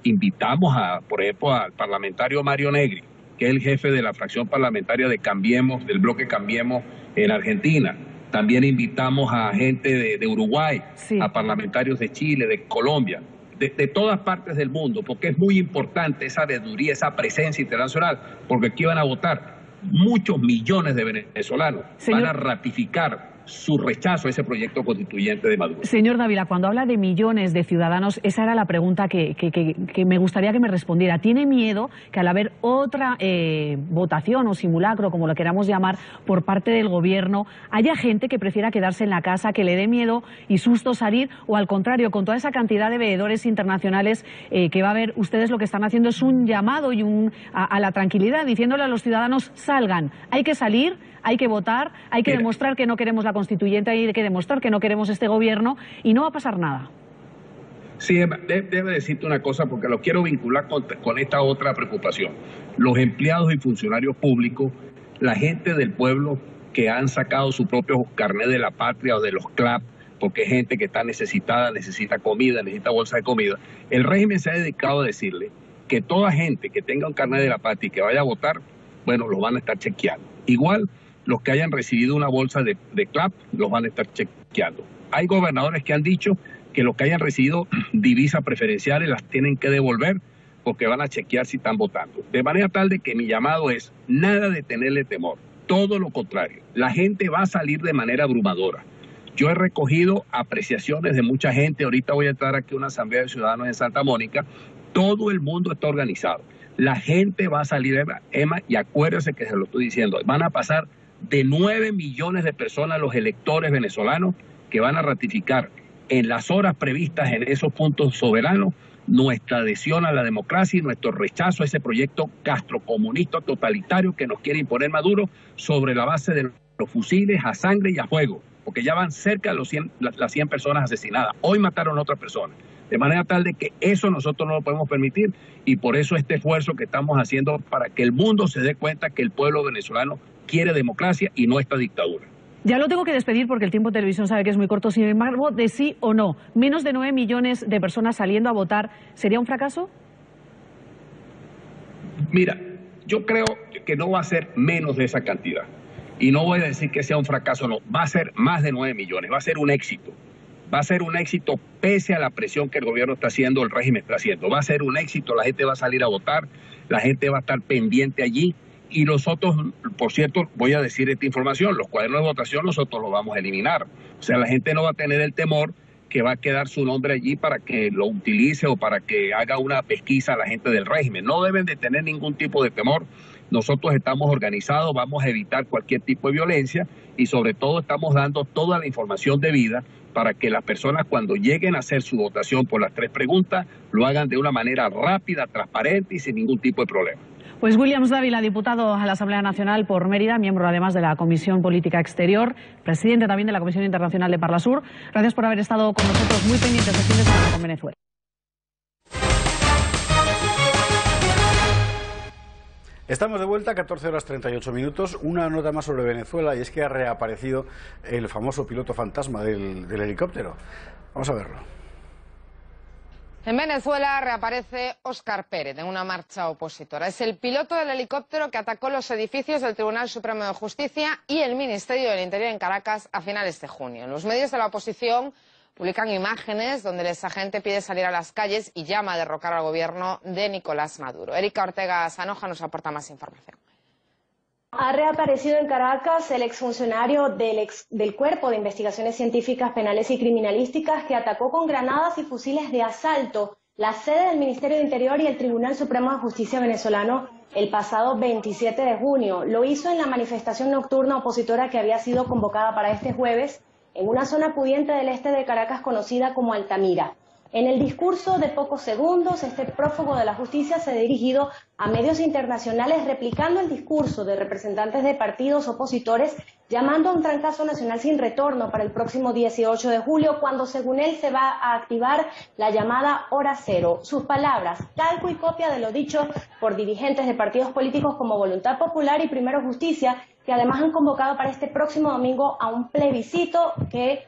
invitamos por ejemplo, al parlamentario Mario Negri, que es el jefe de la fracción parlamentaria de Cambiemos, del bloque Cambiemos en Argentina. También invitamos a gente de Uruguay, a parlamentarios de Chile, de Colombia, de todas partes del mundo, porque es muy importante esa veeduría, esa presencia internacional, porque aquí van a votar muchos millones de venezolanos, van a ratificar su rechazo a ese proyecto constituyente de Maduro. Señor Dávila, cuando habla de millones de ciudadanos, esa era la pregunta que me gustaría que me respondiera. ¿Tiene miedo que al haber otra votación o simulacro, como lo queramos llamar, por parte del gobierno, haya gente que prefiera quedarse en la casa, que le dé miedo y susto salir, o al contrario, con toda esa cantidad de veedores internacionales que va a haber, ustedes lo que están haciendo es un llamado y a la tranquilidad, diciéndole a los ciudadanos, salgan, hay que salir, hay que votar, hay que demostrar que no queremos la constituyente, hay que demostrar que no queremos este gobierno y no va a pasar nada? Sí, debe decirte una cosa porque lo quiero vincular con esta otra preocupación. Los empleados y funcionarios públicos, la gente del pueblo que han sacado su propio carnet de la patria o de los CLAP, porque es gente que está necesitada, necesita comida, necesita bolsa de comida, el régimen se ha dedicado a decirle que toda gente que tenga un carnet de la patria y que vaya a votar, bueno, lo van a estar chequeando. Igual, los que hayan recibido una bolsa de CLAP los van a estar chequeando. Hay gobernadores que han dicho que los que hayan recibido divisas preferenciales las tienen que devolver porque van a chequear si están votando. De manera tal de que mi llamado es nada de tenerle temor, todo lo contrario. La gente va a salir de manera abrumadora. Yo he recogido apreciaciones de mucha gente. Ahorita voy a entrar aquí a una asamblea de ciudadanos en Santa Mónica. Todo el mundo está organizado. La gente va a salir, Emma, y acuérdese que se lo estoy diciendo, van a pasar de 9 millones de personas, los electores venezolanos, que van a ratificar en las horas previstas en esos puntos soberanos nuestra adhesión a la democracia y nuestro rechazo a ese proyecto castrocomunista totalitario que nos quiere imponer Maduro sobre la base de los fusiles a sangre y a fuego, porque ya van cerca de las 100 personas asesinadas. Hoy mataron a otra persona. De manera tal de que eso nosotros no lo podemos permitir y por eso este esfuerzo que estamos haciendo para que el mundo se dé cuenta que el pueblo venezolano quiere democracia y no esta dictadura. Ya lo tengo que despedir porque el tiempo de televisión sabe que es muy corto. Sin embargo, de sí o no, menos de 9 millones de personas saliendo a votar, ¿sería un fracaso? Mira, yo creo que no va a ser menos de esa cantidad. Y no voy a decir que sea un fracaso, no. Va a ser más de 9 millones, va a ser un éxito. Va a ser un éxito pese a la presión que el gobierno está haciendo, el régimen está haciendo. Va a ser un éxito, la gente va a salir a votar, la gente va a estar pendiente allí. Y nosotros, por cierto, voy a decir esta información, los cuadernos de votación nosotros los vamos a eliminar. O sea, la gente no va a tener el temor que va a quedar su nombre allí para que lo utilice o para que haga una pesquisa a la gente del régimen. No deben de tener ningún tipo de temor. Nosotros estamos organizados, vamos a evitar cualquier tipo de violencia y sobre todo estamos dando toda la información debida para que las personas cuando lleguen a hacer su votación por las 3 preguntas lo hagan de una manera rápida, transparente y sin ningún tipo de problema. Pues Williams Dávila, diputado a la Asamblea Nacional por Mérida, miembro además de la Comisión Política Exterior, presidente también de la Comisión Internacional de Parlasur. Gracias por haber estado con nosotros, muy pendientes de fin de semana con Venezuela. Estamos de vuelta, 14 horas 38 minutos. Una nota más sobre Venezuela, y es que ha reaparecido el famoso piloto fantasma del helicóptero. Vamos a verlo. En Venezuela reaparece Óscar Pérez en una marcha opositora. Es el piloto del helicóptero que atacó los edificios del Tribunal Supremo de Justicia y el Ministerio del Interior en Caracas a finales de junio. Los medios de la oposición publican imágenes donde el exagente pide salir a las calles y llama a derrocar al gobierno de Nicolás Maduro. Erika Ortega Sanoja nos aporta más información. Ha reaparecido en Caracas el exfuncionario del Cuerpo de Investigaciones Científicas, Penales y Criminalísticas que atacó con granadas y fusiles de asalto la sede del Ministerio de Interior y el Tribunal Supremo de Justicia venezolano el pasado 27 de junio. Lo hizo en la manifestación nocturna opositora que había sido convocada para este jueves en una zona pudiente del este de Caracas conocida como Altamira. En el discurso de pocos segundos, este prófugo de la justicia se ha dirigido a medios internacionales replicando el discurso de representantes de partidos opositores, llamando a un trancazo nacional sin retorno para el próximo 18 de julio, cuando según él se va a activar la llamada hora cero. Sus palabras, calco y copia de lo dicho por dirigentes de partidos políticos como Voluntad Popular y Primero Justicia, que además han convocado para este próximo domingo a un plebiscito que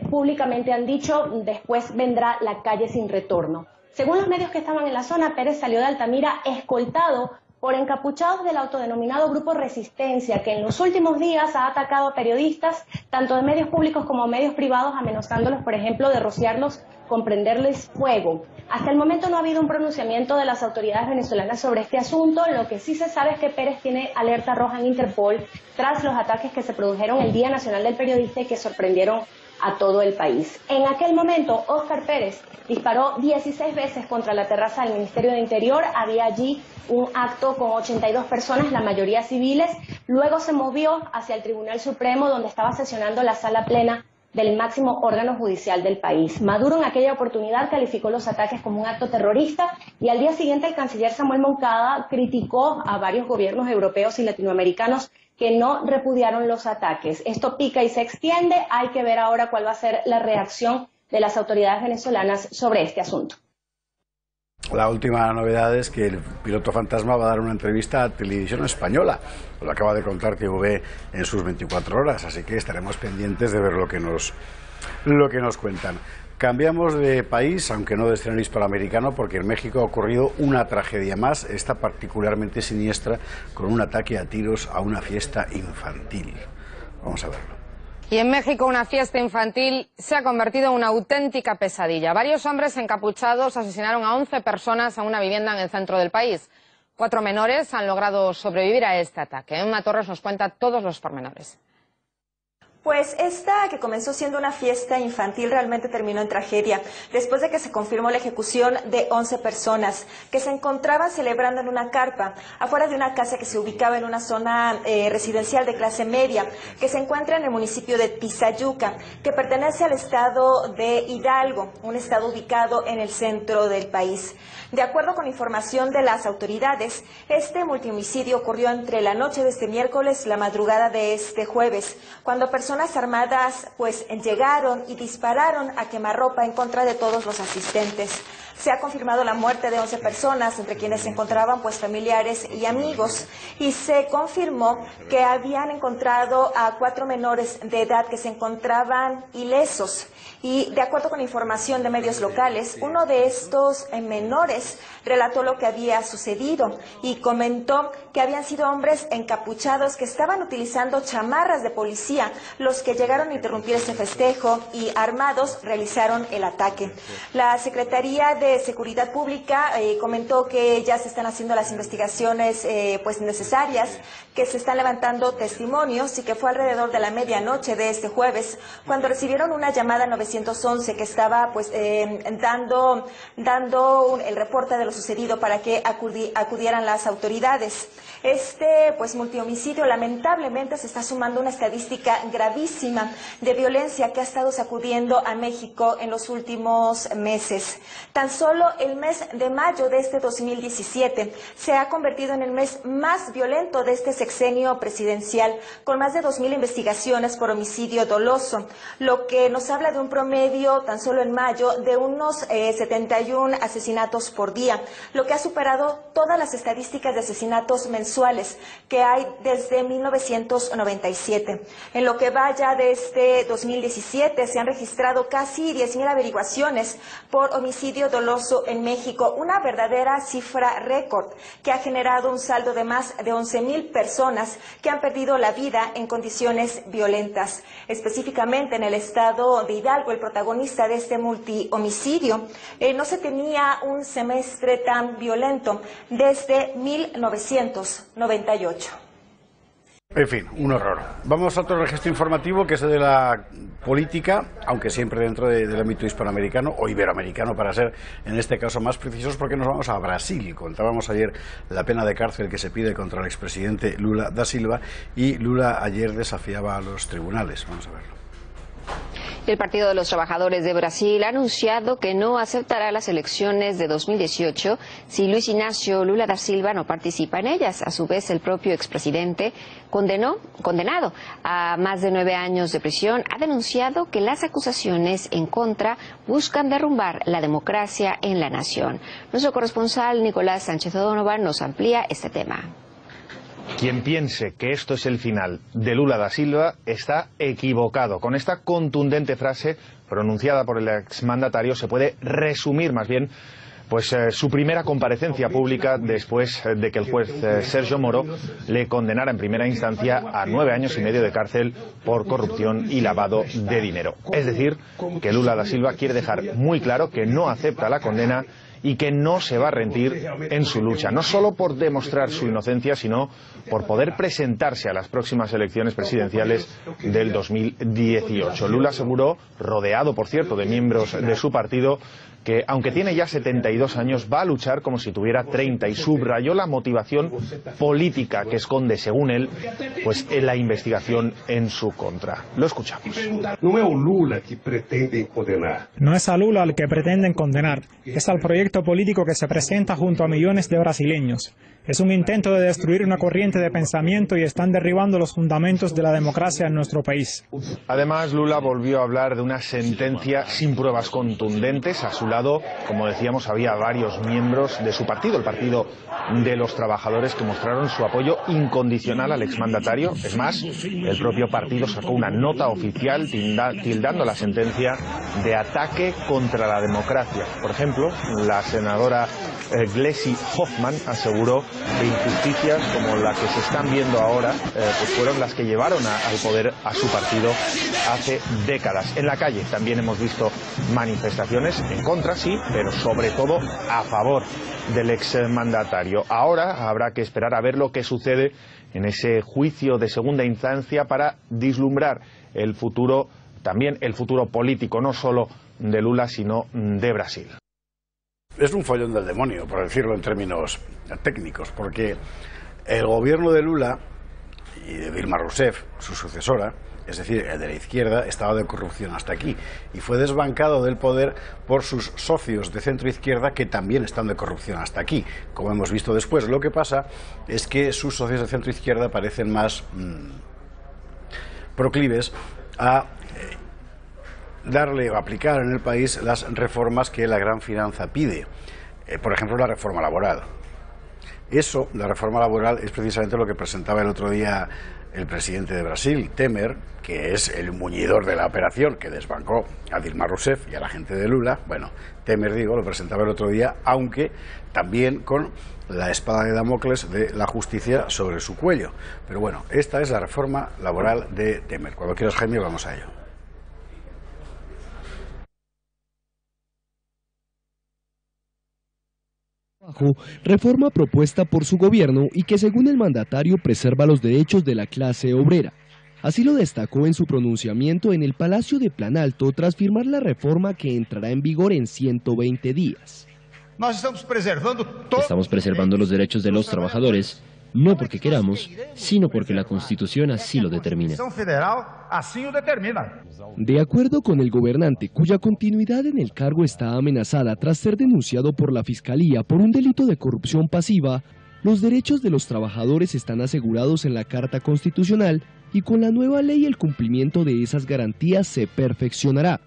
públicamente han dicho después vendrá la calle sin retorno. Según los medios que estaban en la zona, Pérez salió de Altamira escoltado por encapuchados del autodenominado Grupo Resistencia, que en los últimos días ha atacado a periodistas, tanto de medios públicos como medios privados, amenazándolos, por ejemplo, de rociarlos con prenderles fuego. Hasta el momento no ha habido un pronunciamiento de las autoridades venezolanas sobre este asunto. Lo que sí se sabe es que Pérez tiene alerta roja en Interpol tras los ataques que se produjeron el Día Nacional del Periodista y que sorprendieron a todo el país. En aquel momento, Óscar Pérez disparó 16 veces contra la terraza del Ministerio de Interior. Había allí un acto con 82 personas, la mayoría civiles. Luego se movió hacia el Tribunal Supremo, donde estaba sesionando la sala plena del máximo órgano judicial del país. Maduro en aquella oportunidad calificó los ataques como un acto terrorista y al día siguiente el canciller Samuel Moncada criticó a varios gobiernos europeos y latinoamericanos que no repudiaron los ataques. Esto pica y se extiende. Hay que ver ahora cuál va a ser la reacción de las autoridades venezolanas sobre este asunto. La última novedad es que el piloto fantasma va a dar una entrevista a Televisión Española. Lo acaba de contar TV en sus 24 horas, así que estaremos pendientes de ver lo que nos cuentan. Cambiamos de país, aunque no de escenario hispanoamericano, porque en México ha ocurrido una tragedia más, esta particularmente siniestra, con un ataque a tiros a una fiesta infantil. Vamos a verlo. Y en México una fiesta infantil se ha convertido en una auténtica pesadilla. Varios hombres encapuchados asesinaron a 11 personas en una vivienda en el centro del país. 4 menores han logrado sobrevivir a este ataque. Emma Torres nos cuenta todos los pormenores. Pues esta, que comenzó siendo una fiesta infantil, realmente terminó en tragedia, después de que se confirmó la ejecución de 11 personas que se encontraban celebrando en una carpa afuera de una casa que se ubicaba en una zona residencial de clase media, que se encuentra en el municipio de Tizayuca, que pertenece al estado de Hidalgo, un estado ubicado en el centro del país. De acuerdo con información de las autoridades, este multihomicidio ocurrió entre la noche de este miércoles y la madrugada de este jueves, cuando personas personas armadas pues llegaron y dispararon a quemarropa en contra de todos los asistentes. Se ha confirmado la muerte de 11 personas, entre quienes se encontraban pues familiares y amigos, y se confirmó que habían encontrado a 4 menores de edad que se encontraban ilesos. Y de acuerdo con información de medios locales, uno de estos menores relató lo que había sucedido y comentó que habían sido hombres encapuchados que estaban utilizando chamarras de policía los que llegaron a interrumpir ese festejo y armados realizaron el ataque. La Secretaría de Seguridad Pública comentó que ya se están haciendo las investigaciones pues necesarias, que se están levantando testimonios y que fue alrededor de la medianoche de este jueves cuando recibieron una llamada 911 que estaba pues dando el reporte de lo sucedido para que acudieran las autoridades. Este pues multihomicidio lamentablemente se está sumando una estadística gravísima de violencia que ha estado sacudiendo a México en los últimos meses. Tan solo el mes de mayo de este 2017 se ha convertido en el mes más violento de este sexenio presidencial, con más de 2,000 investigaciones por homicidio doloso, lo que nos habla de un promedio tan solo en mayo de unos 71 asesinatos por día, lo que ha superado todas las estadísticas de asesinatos mensuales que hay desde 1997. En lo que va ya de este 2017 se han registrado casi 10,000 averiguaciones por homicidio doloso en México, una verdadera cifra récord que ha generado un saldo de más de 11,000 personas que han perdido la vida en condiciones violentas. Específicamente en el estado de Hidalgo, el protagonista de este multihomicidio, no se tenía un semestre tan violento desde 1998. En fin, un horror. Vamos a otro registro informativo que es el de la política, aunque siempre dentro del ámbito hispanoamericano o iberoamericano, para ser en este caso más precisos, porque nos vamos a Brasil. Contábamos ayer la pena de cárcel que se pide contra el expresidente Lula da Silva, y Lula ayer desafiaba a los tribunales. Vamos a verlo. El Partido de los Trabajadores de Brasil ha anunciado que no aceptará las elecciones de 2018 si Luis Inácio Lula da Silva no participa en ellas. A su vez, el propio expresidente, condenado a más de 9 años de prisión, ha denunciado que las acusaciones en contra buscan derrumbar la democracia en la nación. Nuestro corresponsal Nicolás Sánchez O'Donovan nos amplía este tema. Quien piense que esto es el final de Lula da Silva está equivocado. Con esta contundente frase pronunciada por el exmandatario se puede resumir más bien pues su primera comparecencia pública después de que el juez Sergio Moro le condenara en primera instancia a 9 años y medio de cárcel por corrupción y lavado de dinero. Es decir, que Lula da Silva quiere dejar muy claro que no acepta la condena y que no se va a rendir en su lucha, no solo por demostrar su inocencia, sino por poder presentarse a las próximas elecciones presidenciales del 2018. Lula aseguró, rodeado por cierto de miembros de su partido, que aunque tiene ya 72 años va a luchar como si tuviera 30 y subrayó la motivación política que esconde, según él, pues en la investigación en su contra. Lo escuchamos. No es Lula que pretenden condenar. No es a Lula al que pretenden condenar, es al proyecto político que se presenta junto a millones de brasileños. Es un intento de destruir una corriente de pensamiento y están derribando los fundamentos de la democracia en nuestro país. Además, Lula volvió a hablar de una sentencia sin pruebas contundentes. A su lado, como decíamos, había varios miembros de su partido, el Partido de los Trabajadores, que mostraron su apoyo incondicional al exmandatario. Es más, el propio partido sacó una nota oficial tildando la sentencia de ataque contra la democracia. Por ejemplo, la senadora Gleisi Hoffmann aseguró que injusticias como la que se están viendo ahora pues fueron las que llevaron al poder a su partido hace décadas. En la calle también hemos visto manifestaciones en contra, sí, pero sobre todo a favor del exmandatario. Ahora habrá que esperar a ver lo que sucede en ese juicio de segunda instancia para vislumbrar el futuro, también el futuro político, no solo de Lula, sino de Brasil. Es un follón del demonio, por decirlo en términos técnicos, porque el gobierno de Lula y de Dilma Rousseff, su sucesora, es decir, el de la izquierda, estaba de corrupción hasta aquí y fue desbancado del poder por sus socios de centro-izquierda, que también están de corrupción hasta aquí, como hemos visto después. Lo que pasa es que sus socios de centro-izquierda parecen más proclives a darle o aplicar en el país las reformas que la gran finanza pide. Por ejemplo, la reforma laboral. Eso, la reforma laboral, es precisamente lo que presentaba el otro día el presidente de Brasil, Temer, que es el muñidor de la operación que desbancó a Dilma Rousseff y a la gente de Lula. Bueno, Temer, digo, lo presentaba el otro día, aunque también con la espada de Damocles de la justicia sobre su cuello. Pero bueno, esta es la reforma laboral de Temer. Cuando quieras, Jaime, vamos a ello. Reforma propuesta por su gobierno y que según el mandatario preserva los derechos de la clase obrera. Así lo destacó en su pronunciamiento en el Palacio de Planalto tras firmar la reforma que entrará en vigor en 120 días. Estamos preservando los derechos de los trabajadores, no porque queramos, sino porque la Constitución así lo determina. De acuerdo con el gobernante, cuya continuidad en el cargo está amenazada tras ser denunciado por la Fiscalía por un delito de corrupción pasiva, los derechos de los trabajadores están asegurados en la Carta Constitucional y con la nueva ley el cumplimiento de esas garantías se perfeccionará.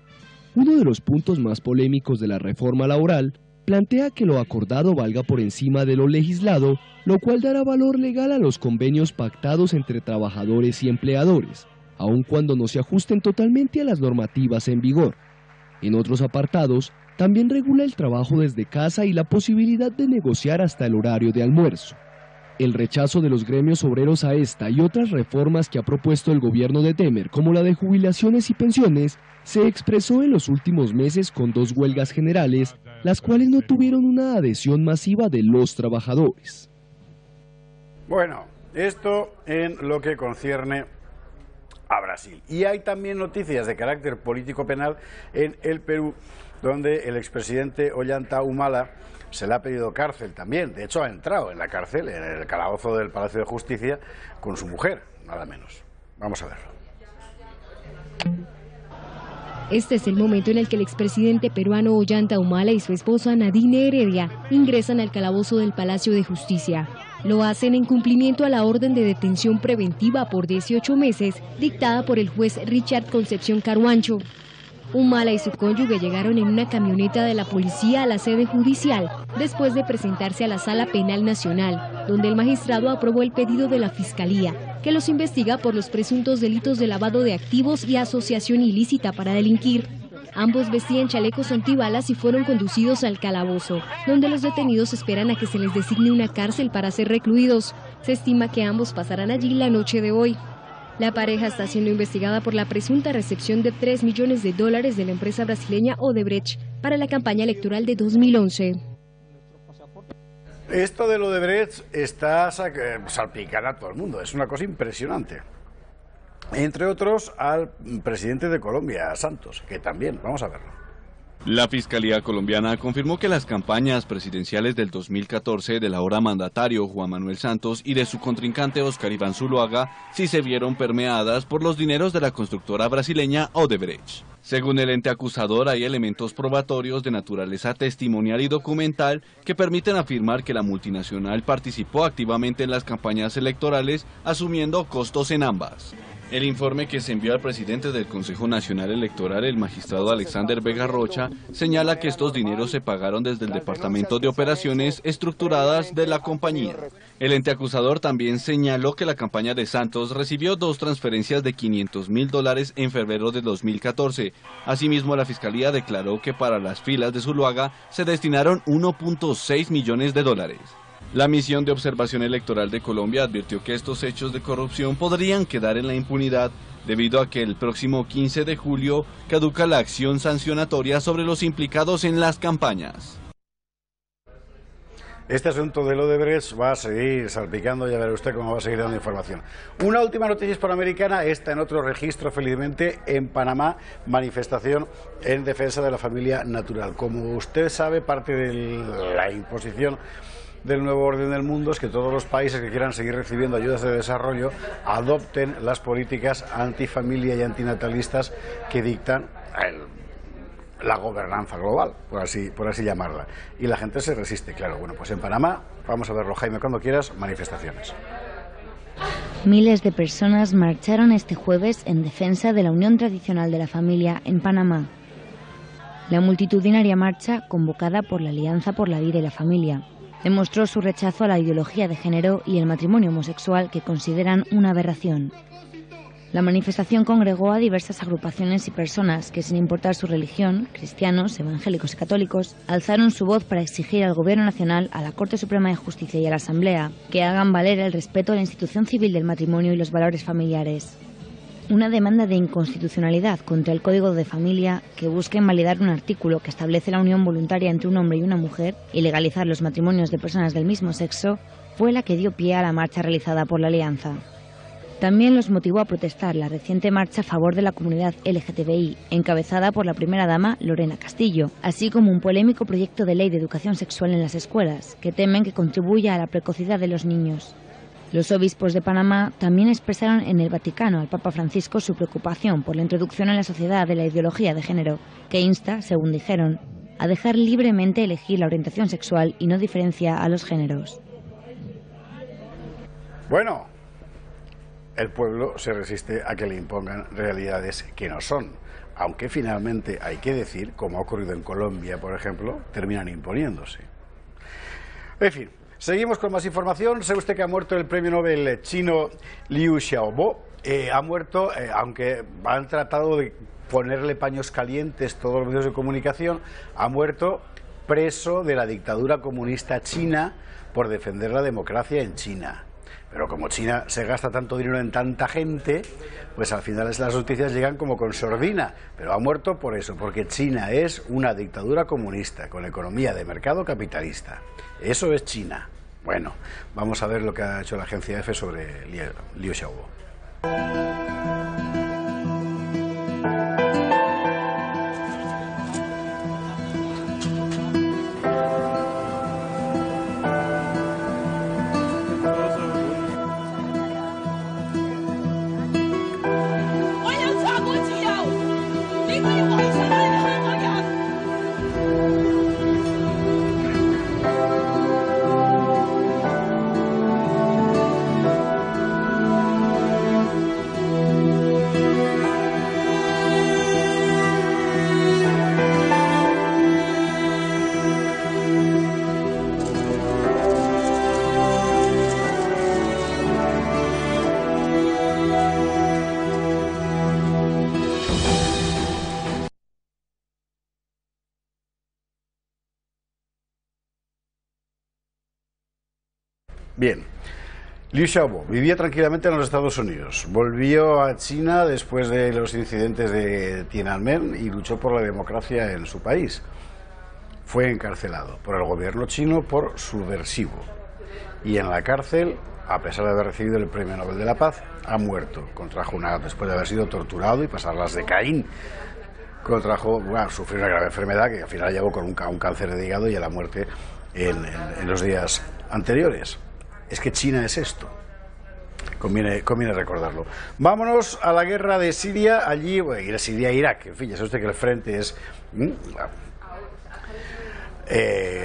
Uno de los puntos más polémicos de la reforma laboral plantea que lo acordado valga por encima de lo legislado, lo cual dará valor legal a los convenios pactados entre trabajadores y empleadores, aun cuando no se ajusten totalmente a las normativas en vigor. En otros apartados, también regula el trabajo desde casa y la posibilidad de negociar hasta el horario de almuerzo. El rechazo de los gremios obreros a esta y otras reformas que ha propuesto el gobierno de Temer, como la de jubilaciones y pensiones, se expresó en los últimos meses con 2 huelgas generales, las cuales no tuvieron una adhesión masiva de los trabajadores. Bueno, esto en lo que concierne a Brasil. Y hay también noticias de carácter político-penal en el Perú, donde el expresidente Ollanta Humala se le ha pedido cárcel también. De hecho, ha entrado en la cárcel, en el calabozo del Palacio de Justicia, con su mujer, nada menos. Vamos a verlo. Este es el momento en el que el expresidente peruano Ollanta Humala y su esposa Nadine Heredia ingresan al calabozo del Palacio de Justicia. Lo hacen en cumplimiento a la orden de detención preventiva por 18 meses dictada por el juez Richard Concepción Caruancho. Humala y su cónyuge llegaron en una camioneta de la policía a la sede judicial después de presentarse a la Sala Penal Nacional, donde el magistrado aprobó el pedido de la Fiscalía, que los investiga por los presuntos delitos de lavado de activos y asociación ilícita para delinquir. Ambos vestían chalecos antibalas y fueron conducidos al calabozo, donde los detenidos esperan a que se les designe una cárcel para ser recluidos. Se estima que ambos pasarán allí la noche de hoy. La pareja está siendo investigada por la presunta recepción de $3 millones de la empresa brasileña Odebrecht para la campaña electoral de 2011. Esto de Odebrecht está salpicando a todo el mundo, es una cosa impresionante. Entre otros al presidente de Colombia, Santos, que también, vamos a verlo. La Fiscalía colombiana confirmó que las campañas presidenciales del 2014 del ahora mandatario Juan Manuel Santos y de su contrincante Óscar Iván Zuluaga sí se vieron permeadas por los dineros de la constructora brasileña Odebrecht. Según el ente acusador, hay elementos probatorios de naturaleza testimonial y documental que permiten afirmar que la multinacional participó activamente en las campañas electorales, asumiendo costos en ambas. El informe que se envió al presidente del Consejo Nacional Electoral, el magistrado Alexander Vega Rocha, señala que estos dineros se pagaron desde el Departamento de Operaciones Estructuradas de la compañía. El ente acusador también señaló que la campaña de Santos recibió 2 transferencias de $500.000 en febrero de 2014. Asimismo, la Fiscalía declaró que para las filas de Zuluaga se destinaron $1.6 millones. La misión de observación electoral de Colombia advirtió que estos hechos de corrupción podrían quedar en la impunidad debido a que el próximo 15 de julio caduca la acción sancionatoria sobre los implicados en las campañas. Este asunto de Odebrecht va a seguir salpicando, ya verá usted cómo va a seguir dando información. Una última noticia hispanoamericana, está en otro registro, felizmente, en Panamá, manifestación en defensa de la familia natural. Como usted sabe, parte de la imposición del nuevo orden del mundo es que todos los países que quieran seguir recibiendo ayudas de desarrollo adopten las políticas antifamilia y antinatalistas que dictan la gobernanza global, por así llamarla. Y la gente se resiste, claro. Bueno, pues en Panamá, vamos a verlo, Jaime, cuando quieras, manifestaciones. Miles de personas marcharon este jueves en defensa de la unión tradicional de la familia en Panamá. La multitudinaria marcha, convocada por la Alianza por la Vida y la Familia, demostró su rechazo a la ideología de género y el matrimonio homosexual, que consideran una aberración. La manifestación congregó a diversas agrupaciones y personas que, sin importar su religión, cristianos, evangélicos y católicos, alzaron su voz para exigir al Gobierno Nacional, a la Corte Suprema de Justicia y a la Asamblea que hagan valer el respeto a la institución civil del matrimonio y los valores familiares. Una demanda de inconstitucionalidad contra el Código de Familia, que busca invalidar un artículo que establece la unión voluntaria entre un hombre y una mujer y legalizar los matrimonios de personas del mismo sexo, fue la que dio pie a la marcha realizada por la Alianza. También los motivó a protestar la reciente marcha a favor de la comunidad LGTBI, encabezada por la primera dama Lorena Castillo, así como un polémico proyecto de ley de educación sexual en las escuelas, que temen que contribuya a la precocidad de los niños. Los obispos de Panamá también expresaron en el Vaticano al Papa Francisco su preocupación por la introducción en la sociedad de la ideología de género, que insta, según dijeron, a dejar libremente elegir la orientación sexual y no diferencia a los géneros. Bueno, el pueblo se resiste a que le impongan realidades que no son, aunque finalmente, hay que decir, como ha ocurrido en Colombia, por ejemplo, terminan imponiéndose. En fin, seguimos con más información. ¿Sabe usted que ha muerto el premio Nobel chino Liu Xiaobo? Ha muerto, aunque han tratado de ponerle paños calientes todos los medios de comunicación, ha muerto preso de la dictadura comunista china por defender la democracia en China. Pero como China se gasta tanto dinero en tanta gente, pues al final las noticias llegan como con sordina. Pero ha muerto por eso, porque China es una dictadura comunista, con economía de mercado capitalista. Eso es China. Bueno, vamos a ver lo que ha hecho la agencia EFE sobre Liu Xiaobo. Bien, Liu Xiaobo vivía tranquilamente en los Estados Unidos, volvió a China después de los incidentes de Tiananmen y luchó por la democracia en su país. Fue encarcelado por el gobierno chino por subversivo y en la cárcel, a pesar de haber recibido el Premio Nobel de la Paz, ha muerto. Después de haber sido torturado y pasar las de Caín, sufrió una grave enfermedad que al final llegó con un cáncer de hígado y a la muerte en los días anteriores. Es que China es esto. Conviene recordarlo. Vámonos a la guerra de Siria. Allí, Siria e Irak. En fin, ya sabe usted que el frente es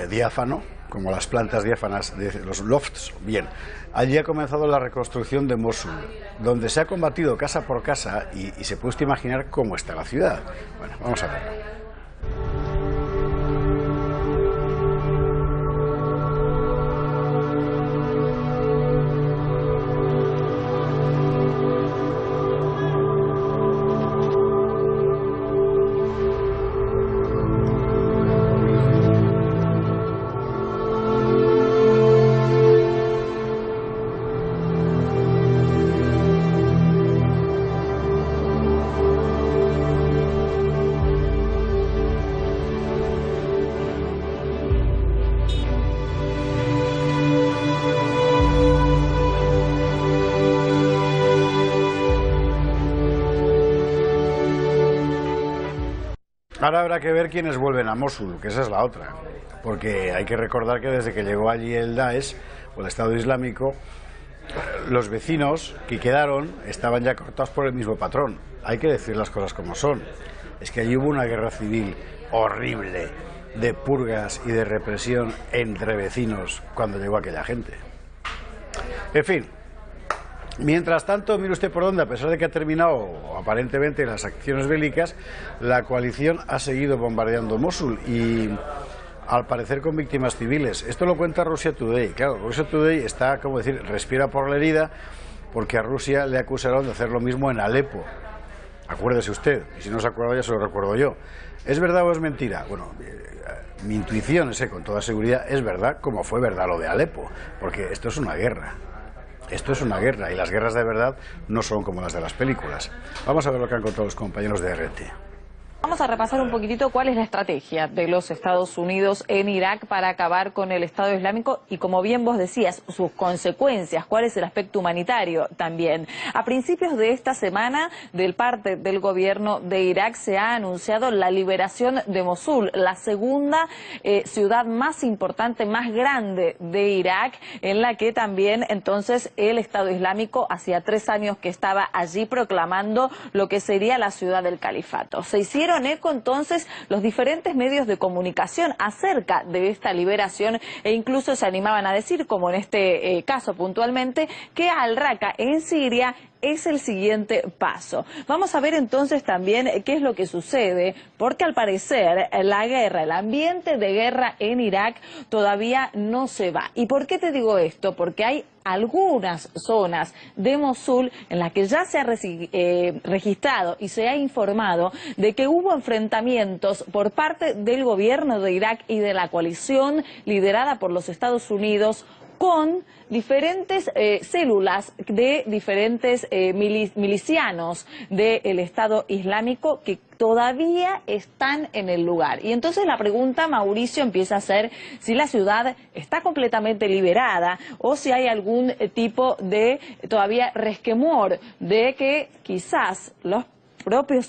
diáfano, como las plantas diáfanas de los lofts. Bien, allí ha comenzado la reconstrucción de Mosul, donde se ha combatido casa por casa y se puede usted imaginar cómo está la ciudad. Bueno, vamos a verlo. Ahora habrá que ver quiénes vuelven a Mosul, que esa es la otra, porque hay que recordar que desde que llegó allí el Daesh, o el Estado Islámico, los vecinos que quedaron estaban ya cortados por el mismo patrón. Hay que decir las cosas como son. Es que allí hubo una guerra civil horrible, de purgas y de represión entre vecinos cuando llegó aquella gente. En fin, Mientras tanto, mire usted por dónde, a pesar de que ha terminado aparentemente las acciones bélicas, la coalición ha seguido bombardeando Mosul y al parecer con víctimas civiles. Esto lo cuenta Russia Today. Claro, Russia Today está, como decir, respira por la herida porque a Rusia le acusaron de hacer lo mismo en Alepo. Acuérdese usted, y si no se acuerda ya se lo recuerdo yo. ¿Es verdad o es mentira? Bueno, mi intuición es que con toda seguridad es verdad, como fue verdad lo de Alepo, porque esto es una guerra. Esto es una guerra y las guerras de verdad no son como las de las películas. Vamos a ver lo que han contado los compañeros de RT. Vamos a repasar un poquitito cuál es la estrategia de los Estados Unidos en Irak para acabar con el Estado Islámico y, como bien vos decías, sus consecuencias, cuál es el aspecto humanitario también. A principios de esta semana, del parte del gobierno de Irak, se ha anunciado la liberación de Mosul, la segunda ciudad más importante, más grande de Irak, en la que también entonces el Estado Islámico hacía 3 años que estaba allí proclamando lo que sería la ciudad del califato. Se hicieron eco entonces los diferentes medios de comunicación acerca de esta liberación e incluso se animaban a decir, como en este caso puntualmente, que Al-Raqqa en Siria es el siguiente paso. Vamos a ver entonces también qué es lo que sucede, porque al parecer la guerra, el ambiente de guerra en Irak todavía no se va. ¿Y por qué te digo esto? Porque hay algunas zonas de Mosul en las que ya se ha registrado y se ha informado de que hubo enfrentamientos por parte del gobierno de Irak y de la coalición liderada por los Estados Unidos con diferentes células de diferentes milicianos del Estado Islámico que todavía están en el lugar. Y entonces la pregunta, Mauricio, empieza a ser si la ciudad está completamente liberada o si hay algún tipo de todavía resquemor de que quizás los propios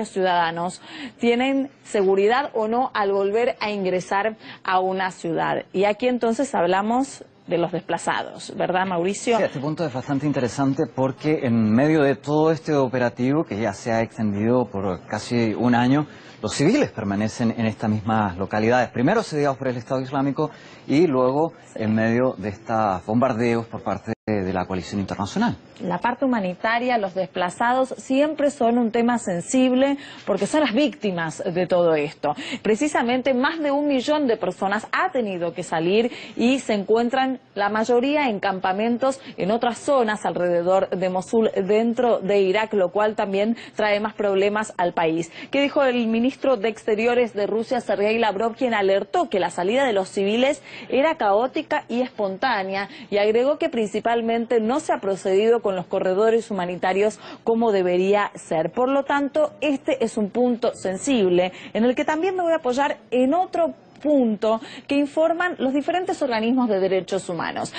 ciudadanos tienen seguridad o no al volver a ingresar a una ciudad. Y aquí entonces hablamos de los desplazados, ¿verdad, Mauricio? Sí, este punto es bastante interesante porque en medio de todo este operativo que ya se ha extendido por casi un año, los civiles permanecen en estas mismas localidades, primero sediados por el Estado Islámico y luego en medio de estos bombardeos por parte de la coalición internacional. La parte humanitaria, los desplazados siempre son un tema sensible porque son las víctimas de todo esto. Precisamente más de 1 millón de personas ha tenido que salir y se encuentran la mayoría en campamentos en otras zonas alrededor de Mosul, dentro de Irak, lo cual también trae más problemas al país. ¿Qué dijo el ministro de Exteriores de Rusia, Sergei Lavrov, quien alertó que la salida de los civiles era caótica y espontánea y agregó que principalmente no se ha procedido con los corredores humanitarios como debería ser? Por lo tanto, este es un punto sensible en el que también me voy a apoyar en otro punto que informan los diferentes organismos de derechos humanos.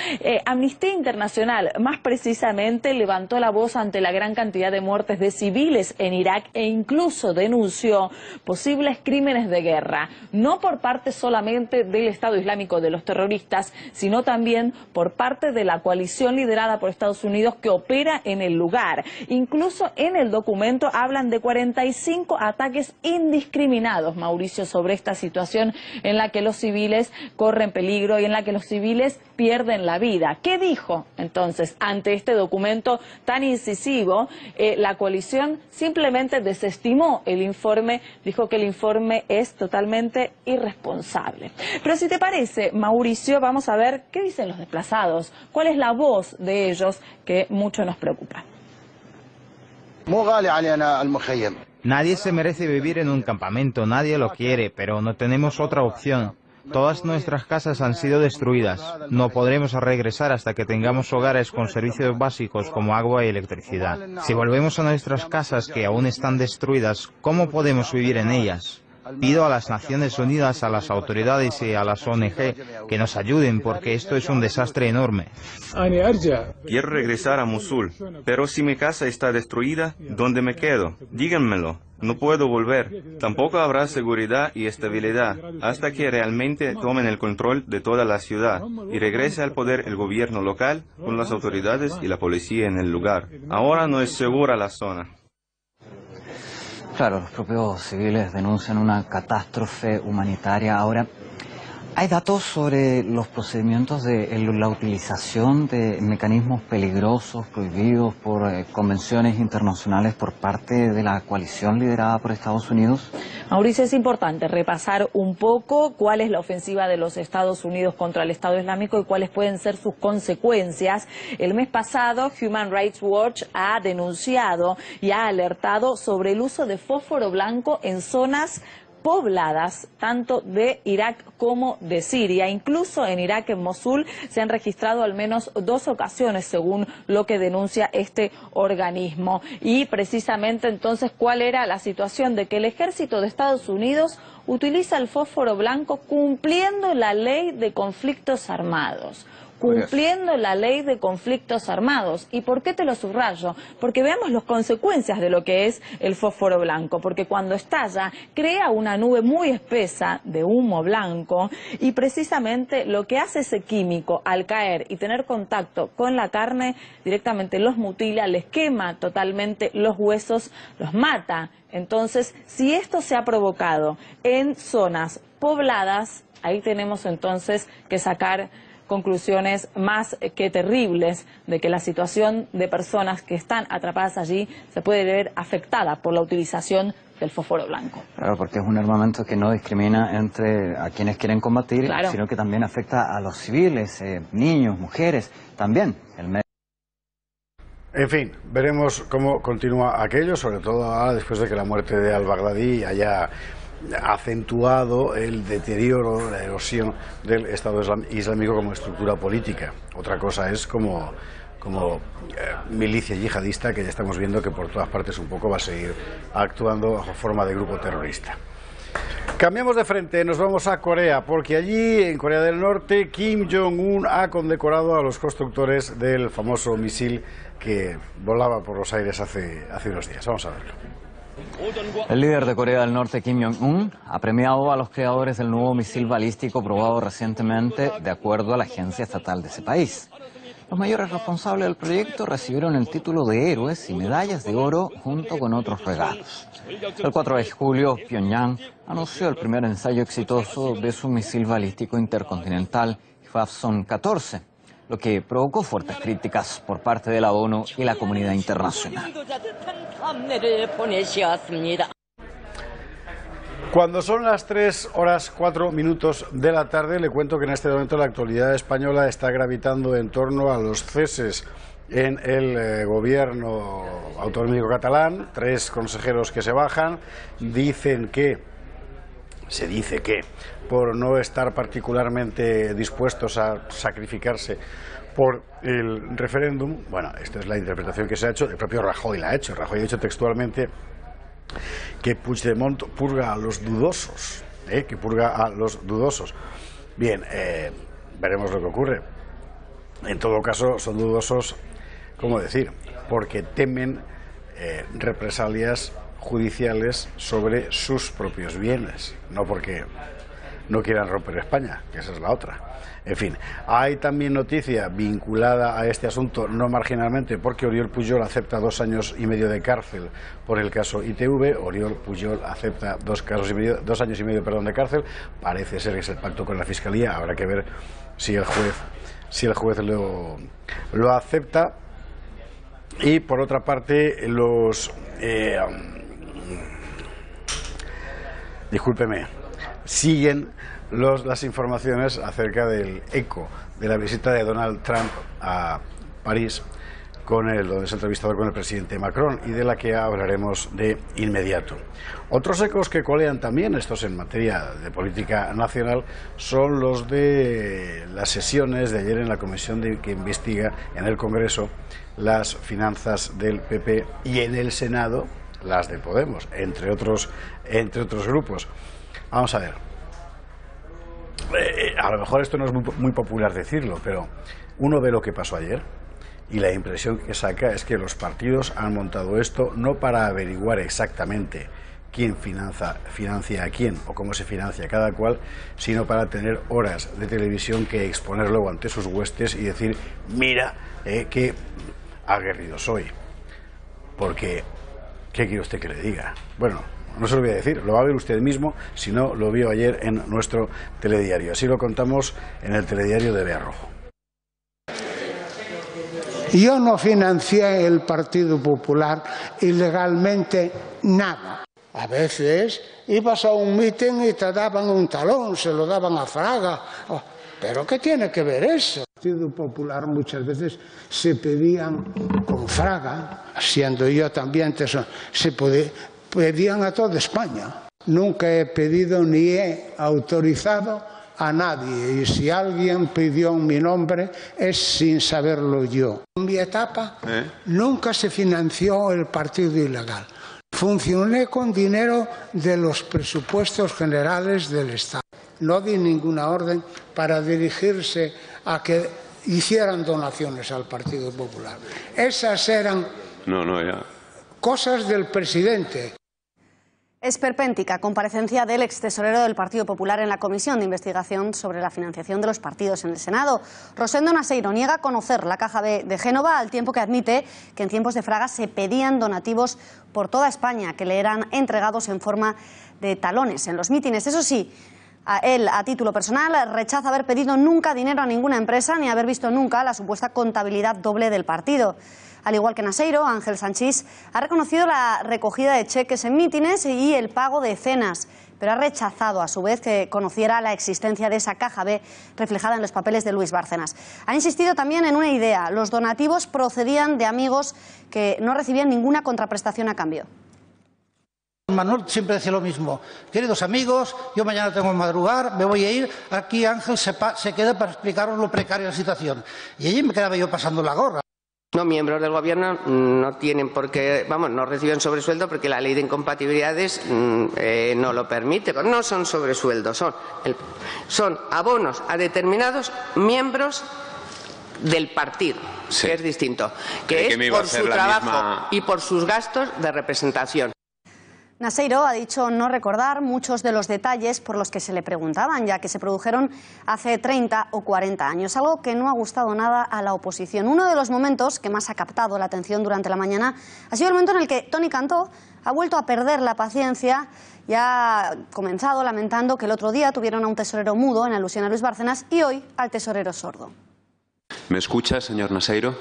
Amnistía Internacional, más precisamente, levantó la voz ante la gran cantidad de muertes de civiles en Irak e incluso denunció posibles crímenes de guerra, no por parte solamente del Estado Islámico, de los terroristas, sino también por parte de la coalición liderada por Estados Unidos que opera en el lugar. Incluso en el documento hablan de 45 ataques indiscriminados, Mauricio, sobre esta situación en la que los civiles corren peligro y en la que los civiles pierden la vida. ¿Qué dijo entonces ante este documento tan incisivo? La coalición simplemente desestimó el informe, dijo que el informe es totalmente irresponsable. Pero si te parece, Mauricio, vamos a ver qué dicen los desplazados, cuál es la voz de ellos que mucho nos preocupa. Nadie se merece vivir en un campamento, nadie lo quiere, pero no tenemos otra opción. Todas nuestras casas han sido destruidas. No podremos regresar hasta que tengamos hogares con servicios básicos como agua y electricidad. Si volvemos a nuestras casas que aún están destruidas, ¿cómo podemos vivir en ellas? Pido a las Naciones Unidas, a las autoridades y a las ONG que nos ayuden porque esto es un desastre enorme. Quiero regresar a Mosul, pero si mi casa está destruida, ¿dónde me quedo? Díganmelo. No puedo volver. Tampoco habrá seguridad y estabilidad hasta que realmente tomen el control de toda la ciudad y regrese al poder el gobierno local con las autoridades y la policía en el lugar. Ahora no es segura la zona. Claro, los propios civiles denuncian una catástrofe humanitaria. Ahora, ¿Hay datos sobre los procedimientos de la utilización de mecanismos peligrosos prohibidos por convenciones internacionales por parte de la coalición liderada por Estados Unidos? Mauricio, es importante repasar un poco cuál es la ofensiva de los Estados Unidos contra el Estado Islámico y cuáles pueden ser sus consecuencias. El mes pasado, Human Rights Watch ha denunciado y ha alertado sobre el uso de fósforo blanco en zonas pobladas tanto de Irak como de Siria. Incluso en Irak, en Mosul, se han registrado al menos 2 ocasiones, según lo que denuncia este organismo. Y precisamente entonces, ¿cuál era la situación? De que el ejército de Estados Unidos utiliza el fósforo blanco cumpliendo la ley de conflictos armados. Cumpliendo la ley de conflictos armados. ¿Y por qué te lo subrayo? Porque veamos las consecuencias de lo que es el fósforo blanco. Porque cuando estalla, crea una nube muy espesa de humo blanco y precisamente lo que hace ese químico al caer y tener contacto con la carne, directamente los mutila, les quema totalmente los huesos, los mata. Entonces, si esto se ha provocado en zonas pobladas, ahí tenemos entonces que sacar conclusiones más que terribles de que la situación de personas que están atrapadas allí se puede ver afectada por la utilización del fósforo blanco. Claro, porque es un armamento que no discrimina entre a quienes quieren combatir, claro, sino que también afecta a los civiles, niños, mujeres, también el medio. En fin, veremos cómo continúa aquello, sobre todo ahora después de que la muerte de al-Baghdadi haya acentuado el deterioro, la erosión del Estado Islámico como estructura política. Otra cosa es como milicia yihadista, que ya estamos viendo que por todas partes un poco va a seguir actuando bajo forma de grupo terrorista. Cambiamos de frente, nos vamos a Corea, porque allí, en Corea del Norte, Kim Jong-un ha condecorado a los constructores del famoso misil que volaba por los aires hace unos días. Vamos a verlo. El líder de Corea del Norte, Kim Jong-un, ha premiado a los creadores del nuevo misil balístico probado recientemente, de acuerdo a la agencia estatal de ese país. Los mayores responsables del proyecto recibieron el título de héroes y medallas de oro junto con otros regalos. El 4 de julio, Pyongyang anunció el primer ensayo exitoso de su misil balístico intercontinental, Hwasong-14, lo que provocó fuertes críticas por parte de la ONU y la comunidad internacional. Cuando son las 3:04 de la tarde, le cuento que en este momento la actualidad española está gravitando en torno a los ceses en el gobierno autonómico catalán. 3 consejeros que se bajan, se dice que por no estar particularmente dispuestos a sacrificarse por el referéndum. Bueno, esta es la interpretación que se ha hecho, el propio Rajoy la ha hecho. Rajoy ha dicho textualmente que Puigdemont purga a los dudosos, Bien, veremos lo que ocurre. En todo caso, son dudosos, ¿cómo decir? Porque temen represalias judiciales sobre sus propios bienes, no porque no quieran romper España, que esa es la otra. En fin, hay también noticia vinculada a este asunto, no marginalmente, porque Oriol Pujol acepta 2 años y medio de cárcel por el caso ITV. Oriol Pujol acepta 2 años y medio de cárcel. Parece ser que es el pacto con la Fiscalía. Habrá que ver si el juez lo acepta. Y por otra parte, siguen las informaciones acerca del eco de la visita de Donald Trump a París, donde se ha entrevistado con el presidente Macron, y de la que hablaremos de inmediato. Otros ecos que colean también, estos en materia de política nacional, son los de las sesiones de ayer en la comisión que investiga en el Congreso las finanzas del PP, y en el Senado las de Podemos, entre otros grupos. Vamos a ver. A lo mejor esto no es muy popular decirlo, pero uno ve lo que pasó ayer y la impresión que saca es que los partidos han montado esto no para averiguar exactamente quién financia a quién o cómo se financia cada cual, sino para tener horas de televisión que exponer luego ante sus huestes y decir, mira, qué aguerrido soy. Porque, ¿qué quiere usted que le diga? Bueno, No se lo voy a decir, lo va a ver usted mismo si no lo vio ayer en nuestro telediario. Así lo contamos en el telediario de Bea Rojo. Yo no financié el Partido Popular ilegalmente nada. A veces ibas a un mitin y te daban un talón, se lo daban a Fraga. ¿Pero qué tiene que ver eso? El Partido Popular muchas veces se pedían con Fraga, siendo yo también pedían a toda España. Nunca he pedido ni he autorizado a nadie, y si alguien pidió mi nombre es sin saberlo yo. En mi etapa nunca se financió el partido ilegal. Funcioné con dinero de los presupuestos generales del Estado. No di ninguna orden para dirigirse a que hicieran donaciones al Partido Popular. Esas eran cosas del presidente. Esperpéntica comparecencia del extesorero del Partido Popular en la Comisión de Investigación sobre la financiación de los partidos en el Senado. Rosendo Naseiro niega conocer la Caja B de Génova, al tiempo que admite que en tiempos de Fraga se pedían donativos por toda España, que le eran entregados en forma de talones en los mítines. Eso sí, él, a título personal, rechaza haber pedido nunca dinero a ninguna empresa ni haber visto nunca la supuesta contabilidad doble del partido. Al igual que Naseiro, Ángel Sanchís ha reconocido la recogida de cheques en mítines y el pago de cenas, pero ha rechazado a su vez que conociera la existencia de esa Caja B reflejada en los papeles de Luis Bárcenas. Ha insistido también en una idea: los donativos procedían de amigos que no recibían ninguna contraprestación a cambio. Manuel siempre decía lo mismo: queridos amigos, yo mañana tengo que madrugar, me voy a ir, aquí Ángel se queda para explicaros lo precaria de la situación. Y allí me quedaba yo pasando la gorra. No, miembros del Gobierno no tienen por qué, no reciben sobresueldo porque la ley de incompatibilidades no lo permite. No son sobresueldos, son abonos a determinados miembros del partido, que es distinto, que es por su trabajo y por sus gastos de representación. Naseiro ha dicho no recordar muchos de los detalles por los que se le preguntaban, ya que se produjeron hace 30 o 40 años, algo que no ha gustado nada a la oposición. Uno de los momentos que más ha captado la atención durante la mañana ha sido el momento en el que Toni Cantó ha vuelto a perder la paciencia y ha comenzado lamentando que el otro día tuvieron a un tesorero mudo en alusión a Luis Bárcenas y hoy al tesorero sordo. ¿Me escucha, señor Naseiro?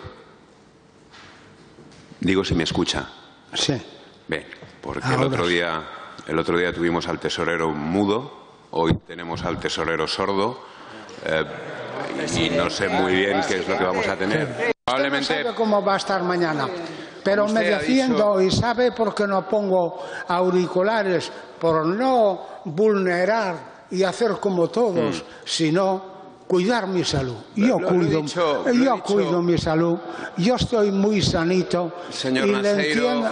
Digo si me escucha. Sí. Bien, porque el otro día tuvimos al tesorero mudo, hoy tenemos al tesorero sordo y no sé muy bien qué es lo que vamos a tener. Probablemente no sabe cómo va a estar mañana, pero me defiendo y sabe por qué no pongo auriculares, por no vulnerar y hacer como todos, sino cuidar mi salud. Yo cuido mi salud, yo estoy muy sanito. Señor Naseiro,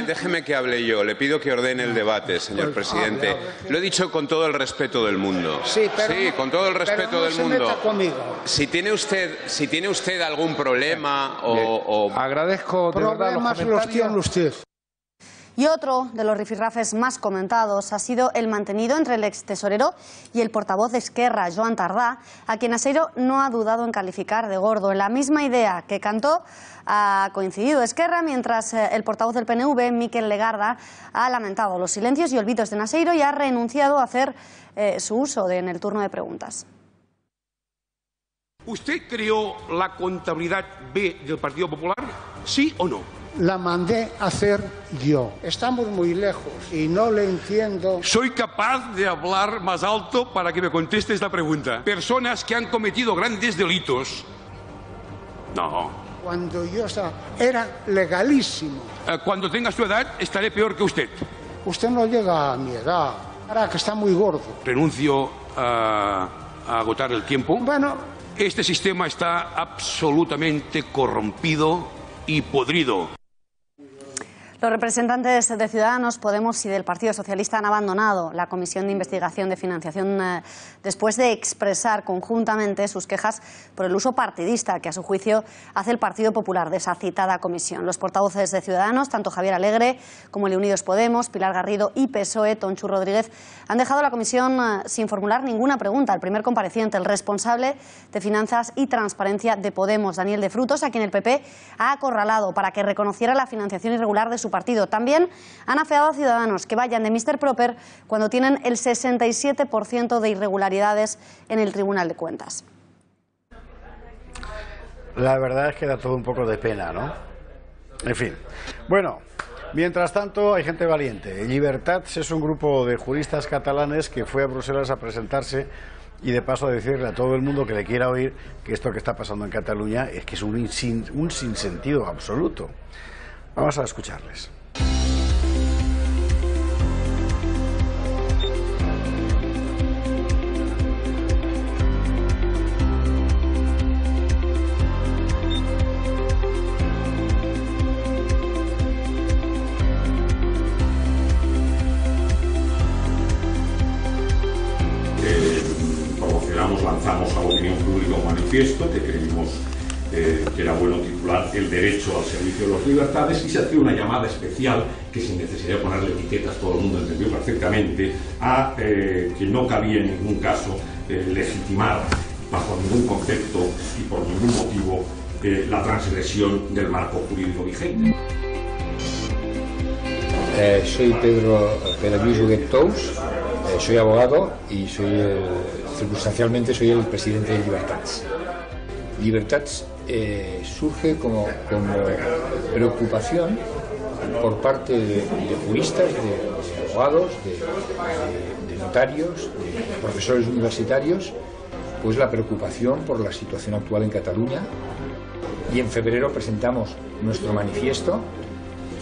déjeme que hable yo. Le pido que ordene el debate, señor presidente. Lo he dicho con todo el respeto del mundo. Sí, con todo el respeto del mundo. Meta conmigo. Si tiene usted algún problema o agradezco de verdad los comentarios. Los tiene usted. Y otro de los rifirrafes más comentados ha sido el mantenido entre el extesorero y el portavoz de Esquerra, Joan Tardá, a quien Naseiro no ha dudado en calificar de gordo. En la misma idea que Cantó ha coincidido Esquerra, mientras el portavoz del PNV, Miquel Legarda, ha lamentado los silencios y olvidos de Naseiro y ha renunciado a hacer su uso en el turno de preguntas. ¿Usted creó la contabilidad B del Partido Popular? ¿Sí o no? La mandé a hacer yo. Estamos muy lejos y no le entiendo. Soy capaz de hablar más alto para que me conteste esta pregunta. Personas que han cometido grandes delitos. No. Cuando yo estaba, era legalísimo. Cuando tenga su edad, estaré peor que usted. Usted no llega a mi edad. Ahora que está muy gordo. Renuncio a agotar el tiempo. Bueno. Este sistema está absolutamente corrompido y podrido. Los representantes de Ciudadanos, Podemos y del Partido Socialista han abandonado la Comisión de Investigación de Financiación después de expresar conjuntamente sus quejas por el uso partidista que, a su juicio, hace el Partido Popular de esa citada comisión. Los portavoces de Ciudadanos, tanto Javier Alegre como el de Unidos Podemos, Pilar Garrido y PSOE, Tonchu Rodríguez, han dejado la comisión sin formular ninguna pregunta. El primer compareciente, el responsable de Finanzas y Transparencia de Podemos, Daniel de Frutos, a quien el PP ha acorralado para que reconociera la financiación irregular de su su partido. También han afeado a Ciudadanos que vayan de Mr. Proper cuando tienen el 67% de irregularidades en el Tribunal de Cuentas. La verdad es que da todo un poco de pena, ¿no? En fin. Bueno, mientras tanto hay gente valiente. Llibertats es un grupo de juristas catalanes que fue a Bruselas a presentarse y de paso a decirle a todo el mundo que le quiera oír que esto que está pasando en Cataluña es que es un sinsentido absoluto. Vamos a escucharles. Lanzamos a la opinión pública un manifiesto que creímos que era bueno titular El derecho al servicio de las libertades, y se hacía una llamada especial que, sin necesidad de ponerle etiquetas, todo el mundo entendió perfectamente, a que no cabía en ningún caso legitimar bajo ningún concepto y por ningún motivo la transgresión del marco jurídico vigente. Soy Pedro Luis Huguet Tous, soy abogado y circunstancialmente soy el presidente de Llibertats. Llibertats surge como preocupación por parte de juristas, de abogados, de notarios, de profesores universitarios, pues la preocupación por la situación actual en Cataluña. Y en febrero presentamos nuestro manifiesto,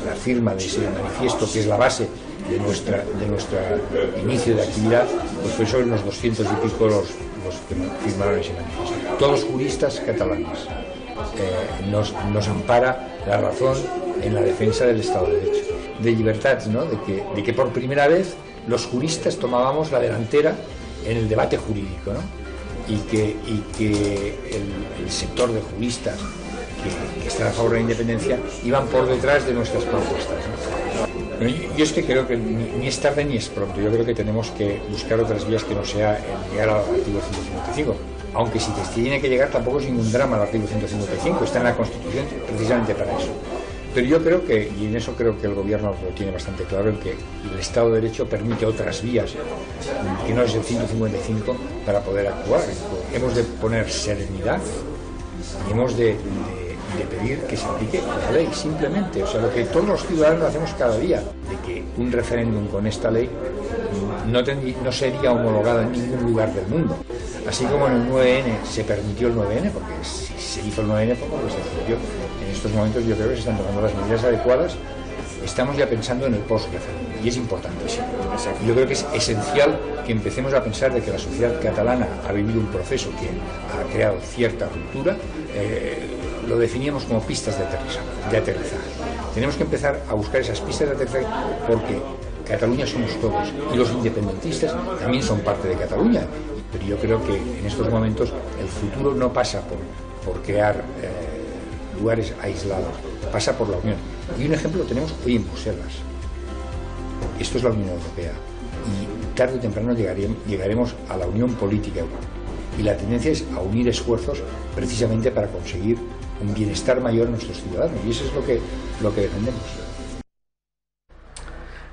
la firma de ese manifiesto, que es la base de nuestro inicio de actividad, pues fue sobre unos 200 y pico los que firmaron ese manifiesto. Todos juristas catalanes. Nos ampara la razón en la defensa del Estado de Derecho. De Llibertats, ¿no? De que por primera vez los juristas tomábamos la delantera en el debate jurídico, ¿no? Y que el sector de juristas que están a favor de la independencia iban por detrás de nuestras propuestas, ¿no? Yo es que creo que ni es tarde ni es pronto. Yo creo que tenemos que buscar otras vías que no sea el llegar al artículo 155. Aunque si te tiene que llegar tampoco es ningún drama el artículo 155, está en la Constitución precisamente para eso. Pero yo creo que, y en eso creo que el Gobierno lo tiene bastante claro, en que el Estado de Derecho permite otras vías que no es el 155 para poder actuar. Hemos de poner serenidad y hemos de pedir que se aplique la ley, simplemente. O sea, lo que todos los ciudadanos hacemos cada día, de que un referéndum con esta ley no sería homologado en ningún lugar del mundo. Así como en el 9N se permitió el 9N, porque si se hizo el 9N fue porque se permitió. En estos momentos yo creo que se están tomando las medidas adecuadas. Estamos ya pensando en el post-referéndum, y es importantísimo. Yo creo que es esencial que empecemos a pensar de que la sociedad catalana ha vivido un proceso que ha creado cierta ruptura. Lo definíamos como pistas de aterrizaje. Tenemos que empezar a buscar esas pistas de aterrizaje porque Cataluña somos todos y los independentistas también son parte de Cataluña. Pero yo creo que en estos momentos el futuro no pasa por crear lugares aislados, pasa por la Unión. Y un ejemplo lo tenemos hoy en Bruselas. Esto es la Unión Europea y tarde o temprano llegaremos a la Unión Política Europea. Y la tendencia es a unir esfuerzos precisamente para conseguir un bienestar mayor a nuestros ciudadanos, y eso es lo que defendemos.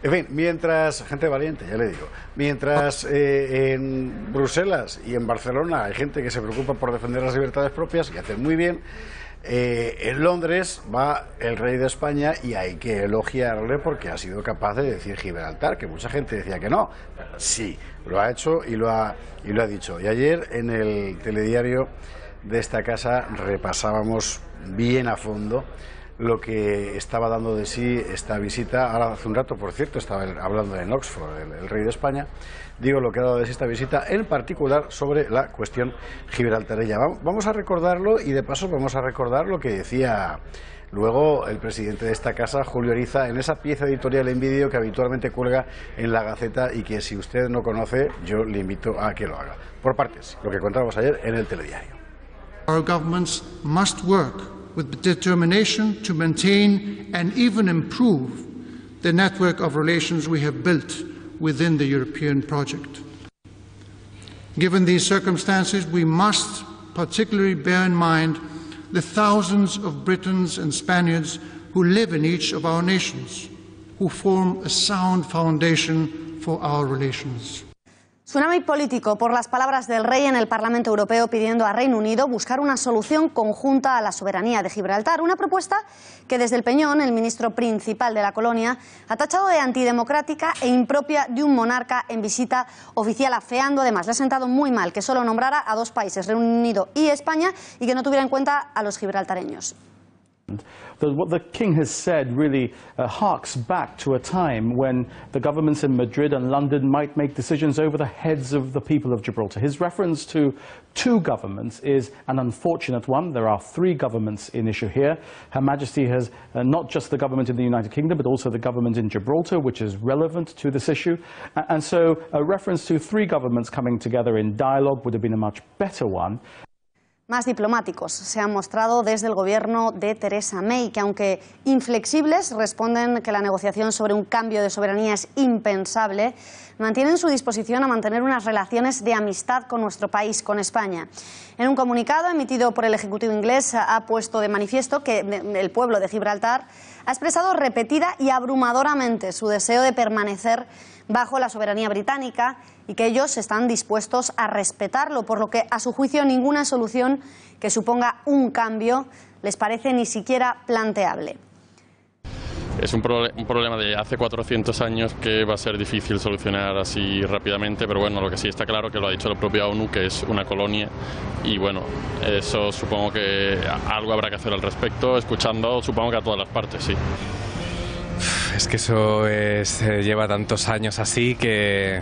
En fin, mientras, gente valiente, ya le digo, mientras en Bruselas y en Barcelona hay gente que se preocupa por defender las libertades propias y hacen muy bien, en Londres va el rey de España y hay que elogiarle porque ha sido capaz de decir Gibraltar, que mucha gente decía que no. Sí, lo ha hecho y lo ha dicho. Y ayer en el telediario de esta casa repasábamos bien a fondo lo que estaba dando de sí esta visita. Ahora hace un rato, por cierto, estaba hablando en Oxford el rey de España. Digo lo que ha dado de sí esta visita, en particular sobre la cuestión gibraltareña. Vamos a recordarlo y de paso vamos a recordar lo que decía luego el presidente de esta casa, Julio Eriza, en esa pieza editorial en vídeo que habitualmente cuelga en La Gaceta y que si usted no conoce, yo le invito a que lo haga. Por partes, lo que contábamos ayer en el telediario. Our governments must work with determination to maintain and even improve the network of relations we have built within the European project. Given these circumstances, we must particularly bear in mind the thousands of Britons and Spaniards who live in each of our nations, who form a sound foundation for our relations. Tsunami político por las palabras del rey en el Parlamento Europeo pidiendo a Reino Unido buscar una solución conjunta a la soberanía de Gibraltar. Una propuesta que desde el Peñón el ministro principal de la colonia ha tachado de antidemocrática e impropia de un monarca en visita oficial, afeando además. Le ha sentado muy mal que solo nombrara a dos países, Reino Unido y España, y que no tuviera en cuenta a los gibraltareños. What the king has said really harks back to a time when the governments in Madrid and London might make decisions over the heads of the people of Gibraltar. His reference to two governments is an unfortunate one. There are three governments in issue here. Her Majesty has not just the government in the United Kingdom, but also the government in Gibraltar, which is relevant to this issue. And so a reference to three governments coming together in dialogue would have been a much better one. Más diplomáticos se han mostrado desde el gobierno de Theresa May, que aunque inflexibles responden que la negociación sobre un cambio de soberanía es impensable, mantienen su disposición a mantener unas relaciones de amistad con nuestro país, con España. En un comunicado emitido por el Ejecutivo inglés ha puesto de manifiesto que el pueblo de Gibraltar ha expresado repetida y abrumadoramente su deseo de permanecer bajo la soberanía británica y que ellos están dispuestos a respetarlo, por lo que a su juicio ninguna solución que suponga un cambio les parece ni siquiera planteable. Es un problema de hace 400 años que va a ser difícil solucionar así rápidamente, pero bueno, lo que sí está claro que lo ha dicho la propia ONU, que es una colonia, y bueno, eso supongo que algo habrá que hacer al respecto, escuchando supongo que a todas las partes, sí. Es que eso lleva tantos años así que,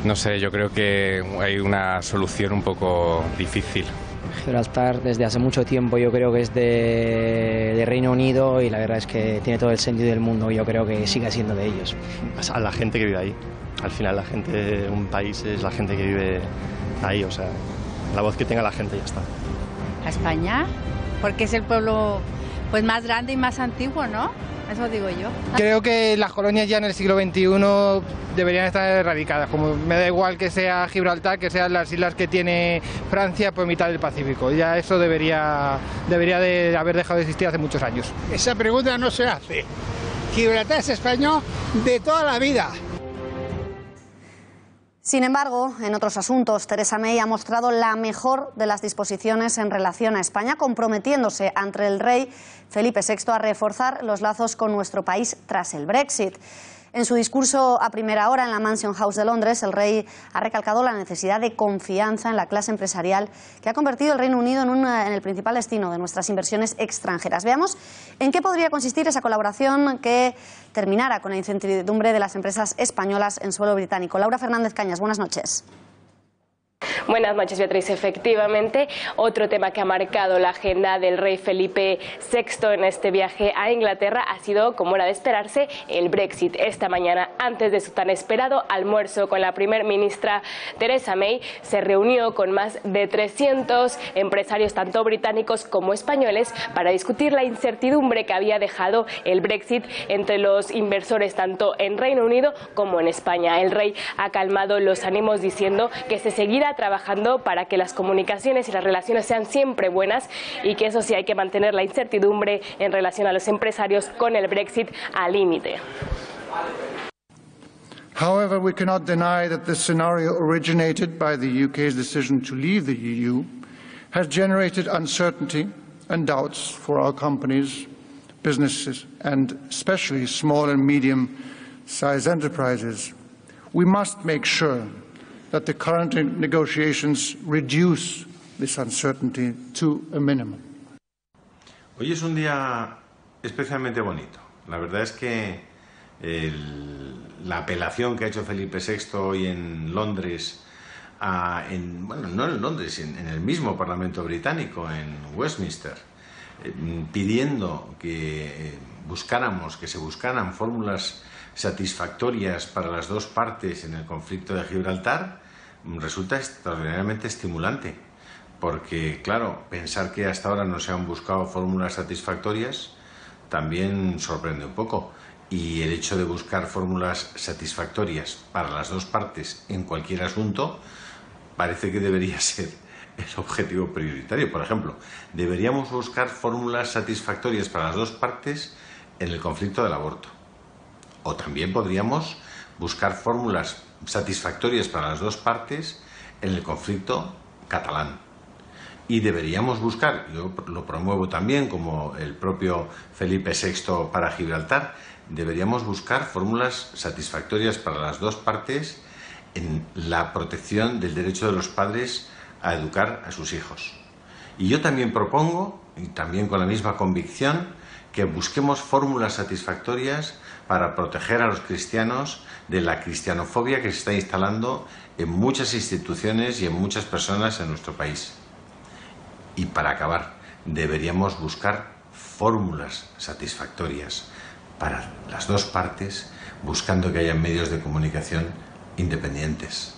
no sé, yo creo que hay una solución un poco difícil. Gibraltar desde hace mucho tiempo yo creo que es de Reino Unido y la verdad es que tiene todo el sentido del mundo y yo creo que sigue siendo de ellos. A la gente que vive ahí, al final la gente de un país es la gente que vive ahí, o sea, la voz que tenga la gente ya está. A España, porque es el pueblo pues más grande y más antiguo, ¿no? Eso digo yo. Creo que las colonias ya en el siglo XXI deberían estar erradicadas, como me da igual que sea Gibraltar, que sean las islas que tiene Francia por mitad del Pacífico. Ya eso debería de haber dejado de existir hace muchos años. Esa pregunta no se hace. Gibraltar es español de toda la vida. Sin embargo, en otros asuntos, Theresa May ha mostrado la mejor de las disposiciones en relación a España, comprometiéndose ante el rey Felipe VI a reforzar los lazos con nuestro país tras el Brexit. En su discurso a primera hora en la Mansion House de Londres, el rey ha recalcado la necesidad de confianza en la clase empresarial que ha convertido el Reino Unido en el principal destino de nuestras inversiones extranjeras. Veamos en qué podría consistir esa colaboración que terminara con la incertidumbre de las empresas españolas en suelo británico. Laura Fernández Cañas, buenas noches. Buenas noches, Beatriz. Efectivamente, otro tema que ha marcado la agenda del rey Felipe VI en este viaje a Inglaterra ha sido, como era de esperarse, el Brexit. Esta mañana, antes de su tan esperado almuerzo con la primer ministra Theresa May, se reunió con más de 300 empresarios, tanto británicos como españoles, para discutir la incertidumbre que había dejado el Brexit entre los inversores, tanto en Reino Unido como en España. El rey ha calmado los ánimos diciendo que se seguirá trabajando para que las comunicaciones y las relaciones sean siempre buenas y que eso sí hay que mantener la incertidumbre en relación a los empresarios con el Brexit al límite. However, we cannot deny that this scenario originated by the UK's decision to leave the EU has generated uncertainty and doubts for our companies, businesses and especially small and medium-sized enterprises. We must make sure that the current negotiations reduce this uncertainty to a minimum. Hoy es un día especialmente bonito. La verdad es que la apelación que ha hecho Felipe VI hoy en Londres, bueno, no en Londres, en el mismo Parlamento británico, en Westminster, pidiendo que se buscaran fórmulas satisfactorias para las dos partes en el conflicto de Gibraltar, resulta extraordinariamente estimulante, porque claro, pensar que hasta ahora no se han buscado fórmulas satisfactorias también sorprende un poco, y el hecho de buscar fórmulas satisfactorias para las dos partes en cualquier asunto parece que debería ser el objetivo prioritario. Por ejemplo, deberíamos buscar fórmulas satisfactorias para las dos partes en el conflicto del aborto. O también podríamos buscar fórmulas satisfactorias para las dos partes en el conflicto catalán. Y deberíamos buscar, yo lo promuevo también como el propio Felipe VI para Gibraltar, deberíamos buscar fórmulas satisfactorias para las dos partes en la protección del derecho de los padres a educar a sus hijos. Y yo también propongo, y también con la misma convicción, que busquemos fórmulas satisfactorias para proteger a los cristianos de la cristianofobia que se está instalando en muchas instituciones y en muchas personas en nuestro país. Y para acabar, deberíamos buscar fórmulas satisfactorias para las dos partes, buscando que haya medios de comunicación independientes.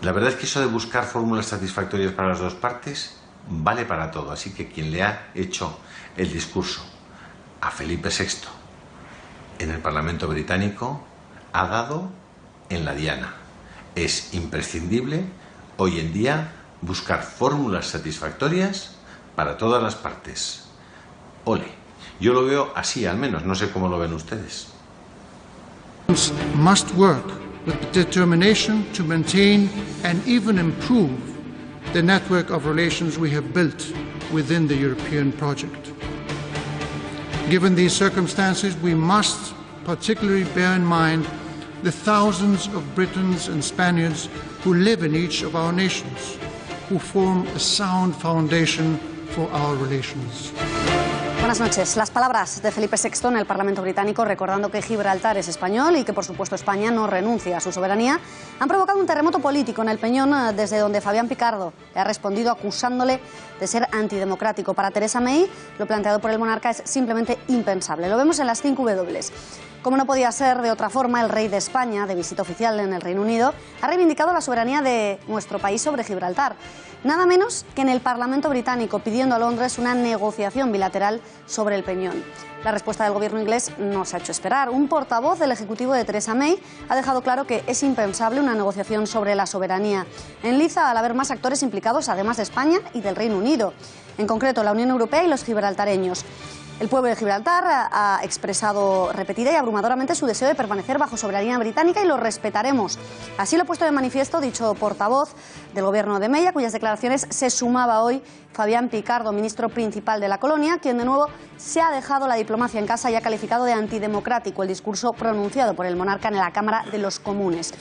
La verdad es que eso de buscar fórmulas satisfactorias para las dos partes vale para todo, así que quien le ha hecho el discurso a Felipe VI en el Parlamento británico ha dado en la diana. Es imprescindible hoy en día buscar fórmulas satisfactorias para todas las partes. Ole, yo lo veo así al menos, no sé cómo lo ven ustedes. Must work with determination to maintain and even improve the network of relations we have built within the European project. Given these circumstances, we must particularly bear in mind the thousands of Britons and Spaniards who live in each of our nations, who form a sound foundation for our relations. Buenas noches. Las palabras de Felipe VI en el Parlamento británico recordando que Gibraltar es español y que por supuesto España no renuncia a su soberanía han provocado un terremoto político en el Peñón, desde donde Fabián Picardo le ha respondido acusándole de ser antidemocrático. Para Theresa May, lo planteado por el monarca es simplemente impensable. Lo vemos en las 5 W. Como no podía ser de otra forma, el rey de España, de visita oficial en el Reino Unido, ha reivindicado la soberanía de nuestro país sobre Gibraltar. Nada menos que en el Parlamento británico, pidiendo a Londres una negociación bilateral sobre el Peñón. La respuesta del gobierno inglés no se ha hecho esperar. Un portavoz del Ejecutivo de Theresa May ha dejado claro que es impensable una negociación sobre la soberanía. Enliza al haber más actores implicados, además de España y del Reino Unido. En concreto, la Unión Europea y los gibraltareños. El pueblo de Gibraltar ha expresado repetida y abrumadoramente su deseo de permanecer bajo soberanía británica y lo respetaremos. Así lo ha puesto de manifiesto dicho portavoz del gobierno de May, a cuyas declaraciones se sumaba hoy Fabián Picardo, ministro principal de la colonia, quien de nuevo se ha dejado la diplomacia en casa y ha calificado de antidemocrático el discurso pronunciado por el monarca en la Cámara de los Comunes.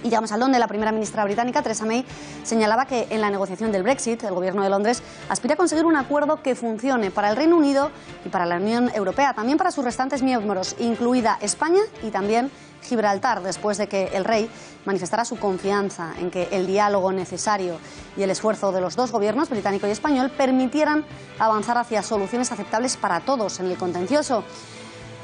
Y llegamos al donde la primera ministra británica, Theresa May, señalaba que en la negociación del Brexit, el gobierno de Londres aspira a conseguir un acuerdo que funcione para el Reino Unido y para la Unión Europea, también para sus restantes miembros, incluida España y también Gibraltar, después de que el rey manifestara su confianza en que el diálogo necesario y el esfuerzo de los dos gobiernos, británico y español, permitieran avanzar hacia soluciones aceptables para todos en el contencioso.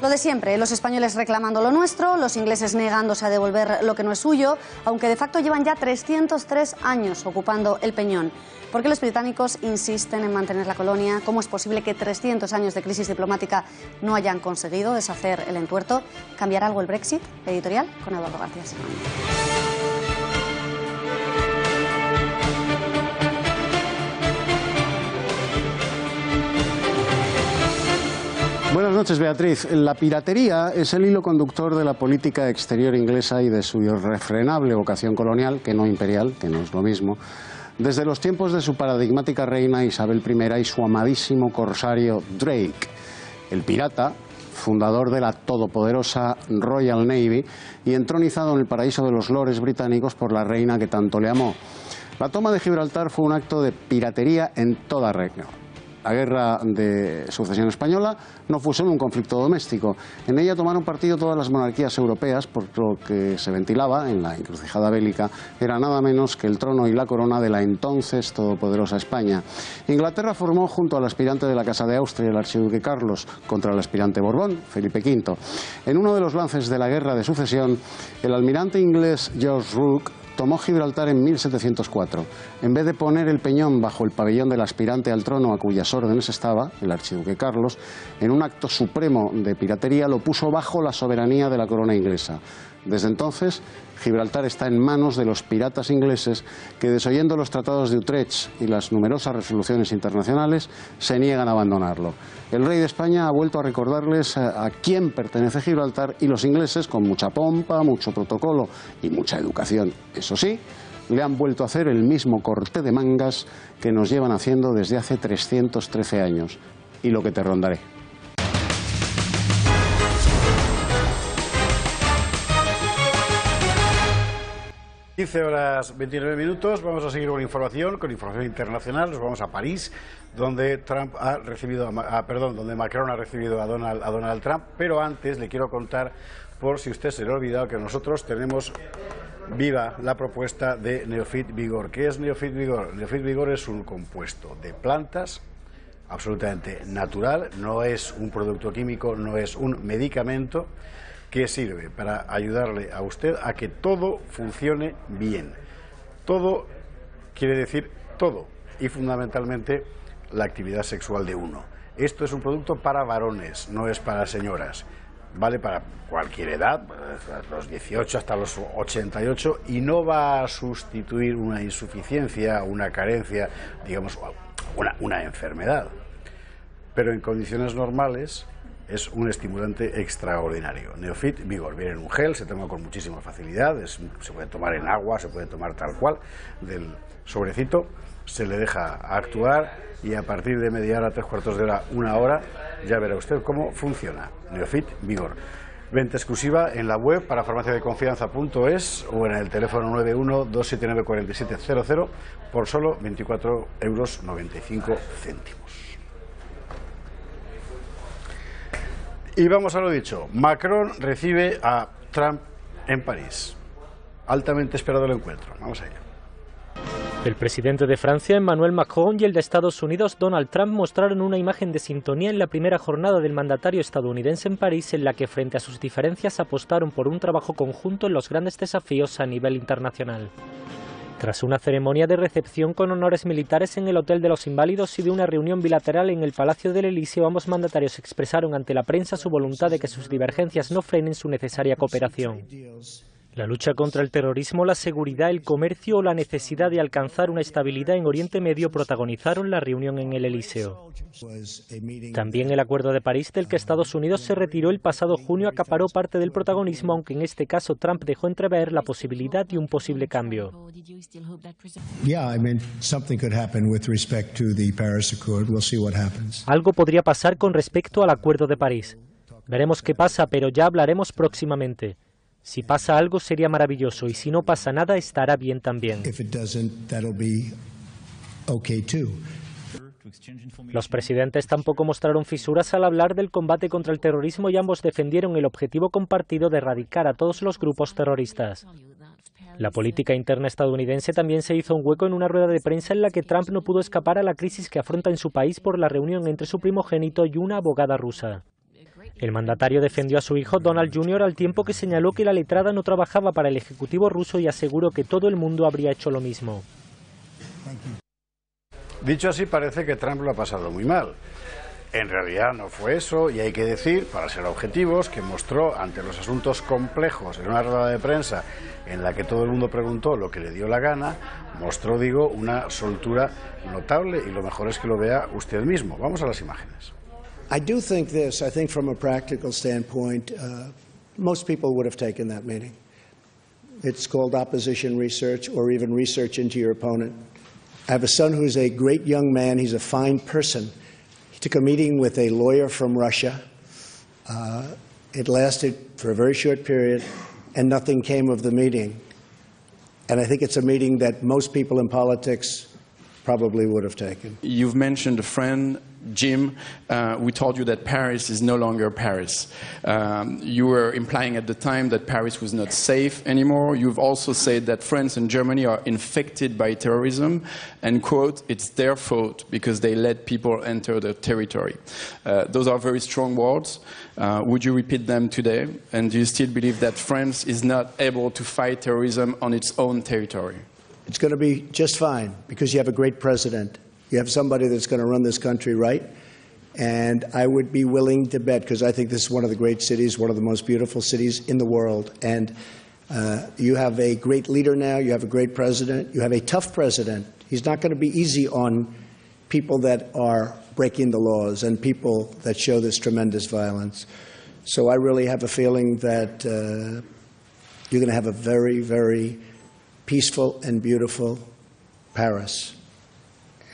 Lo de siempre, los españoles reclamando lo nuestro, los ingleses negándose a devolver lo que no es suyo, aunque de facto llevan ya 303 años ocupando el Peñón. ¿Por qué los británicos insisten en mantener la colonia? ¿Cómo es posible que 300 años de crisis diplomática no hayan conseguido deshacer el entuerto? ¿Cambiará algo el Brexit? Editorial con Eduardo García Serrano. Buenas noches, Beatriz. La piratería es el hilo conductor de la política exterior inglesa y de su irrefrenable vocación colonial, que no imperial, que no es lo mismo, desde los tiempos de su paradigmática reina Isabel I y su amadísimo corsario Drake, el pirata, fundador de la todopoderosa Royal Navy y entronizado en el paraíso de los lores británicos por la reina que tanto le amó. La toma de Gibraltar fue un acto de piratería en toda regla. La guerra de sucesión española no fue solo un conflicto doméstico. En ella tomaron partido todas las monarquías europeas, por lo que se ventilaba en la encrucijada bélica era nada menos que el trono y la corona de la entonces todopoderosa España. Inglaterra formó junto al aspirante de la Casa de Austria, el archiduque Carlos, contra el aspirante Borbón, Felipe V. En uno de los lances de la guerra de sucesión, el almirante inglés George Rooke tomó Gibraltar en 1704. En vez de poner el Peñón bajo el pabellón del aspirante al trono a cuyas órdenes estaba, el archiduque Carlos, en un acto supremo de piratería lo puso bajo la soberanía de la corona inglesa. Desde entonces, Gibraltar está en manos de los piratas ingleses que, desoyendo los tratados de Utrecht y las numerosas resoluciones internacionales, se niegan a abandonarlo. El rey de España ha vuelto a recordarles a quién pertenece Gibraltar y los ingleses, con mucha pompa, mucho protocolo y mucha educación, eso sí, le han vuelto a hacer el mismo corte de mangas que nos llevan haciendo desde hace 313 años. Y lo que te rondaré. Horas 29 minutos, vamos a seguir con información internacional. Nos vamos a París, donde Trump ha recibido, donde Macron ha recibido a Donald Trump. Pero antes le quiero contar, por si usted se le ha olvidado, que nosotros tenemos viva la propuesta de Neofit Vigor. ¿Qué es Neofit Vigor? Neofit Vigor es un compuesto de plantas absolutamente natural, no es un producto químico, no es un medicamento, que sirve para ayudarle a usted a que todo funcione bien. Todo quiere decir todo, y fundamentalmente la actividad sexual de uno. Esto es un producto para varones, no es para señoras. Vale para cualquier edad, desde los 18 hasta los 88, y no va a sustituir una insuficiencia, una carencia, digamos, una enfermedad. Pero en condiciones normales es un estimulante extraordinario. Neofit Vigor viene en un gel, se toma con muchísima facilidad, se puede tomar en agua, se puede tomar tal cual, del sobrecito, se le deja actuar y a partir de media hora, 3/4 de hora, 1 hora, ya verá usted cómo funciona. Neofit Vigor. Venta exclusiva en la web para farmaciadeconfianza.es o en el teléfono 91-279-4700 por solo 24,95 €. Y vamos a lo dicho, Macron recibe a Trump en París. Altamente esperado el encuentro. Vamos allá. El presidente de Francia, Emmanuel Macron, y el de Estados Unidos, Donald Trump, mostraron una imagen de sintonía en la primera jornada del mandatario estadounidense en París, en la que, frente a sus diferencias, apostaron por un trabajo conjunto en los grandes desafíos a nivel internacional. Tras una ceremonia de recepción con honores militares en el Hotel de los Inválidos y de una reunión bilateral en el Palacio del Elíseo, ambos mandatarios expresaron ante la prensa su voluntad de que sus divergencias no frenen su necesaria cooperación. La lucha contra el terrorismo, la seguridad, el comercio o la necesidad de alcanzar una estabilidad en Oriente Medio protagonizaron la reunión en el Elíseo. También el Acuerdo de París, del que Estados Unidos se retiró el pasado junio, acaparó parte del protagonismo, aunque en este caso Trump dejó entrever la posibilidad de un posible cambio. Algo podría pasar con respecto al Acuerdo de París. Veremos qué pasa, pero ya hablaremos próximamente. Si pasa algo sería maravilloso y si no pasa nada estará bien también. Los presidentes tampoco mostraron fisuras al hablar del combate contra el terrorismo y ambos defendieron el objetivo compartido de erradicar a todos los grupos terroristas. La política interna estadounidense también se hizo un hueco en una rueda de prensa en la que Trump no pudo escapar a la crisis que afronta en su país por la reunión entre su primogénito y una abogada rusa. El mandatario defendió a su hijo Donald Jr. al tiempo que señaló que la letrada no trabajaba para el ejecutivo ruso y aseguró que todo el mundo habría hecho lo mismo. Dicho así, parece que Trump lo ha pasado muy mal. En realidad no fue eso, y hay que decir, para ser objetivos, que mostró ante los asuntos complejos en una rueda de prensa en la que todo el mundo preguntó lo que le dio la gana, mostró, digo, una soltura notable, y lo mejor es que lo vea usted mismo. Vamos a las imágenes. I do think this. I think from a practical standpoint, most people would have taken that meeting. It's called opposition research or even research into your opponent. I have a son who's a great young man. He's a fine person. He took a meeting with a lawyer from Russia. It lasted for a very short period, and nothing came of the meeting. And I think it's a meeting that most people in politics probably would have taken. You've mentioned a friend, Jim, we told you that Paris is no longer Paris. You were implying at the time that Paris was not safe anymore. You've also said that France and Germany are infected by terrorism and, quote, it's their fault because they let people enter their territory. Those are very strong words. Would you repeat them today? And do you still believe that France is not able to fight terrorism on its own territory? It's going to be just fine because you have a great president. You have somebody that's going to run this country right, And I would be willing to bet, because I think this is one of the great cities, one of the most beautiful cities in the world. And you have a great leader now, you have a great president, you have a tough president. He's not going to be easy on people that are breaking the laws and people that show this tremendous violence. So I really have a feeling that you're going to have a very, very peaceful and beautiful Paris.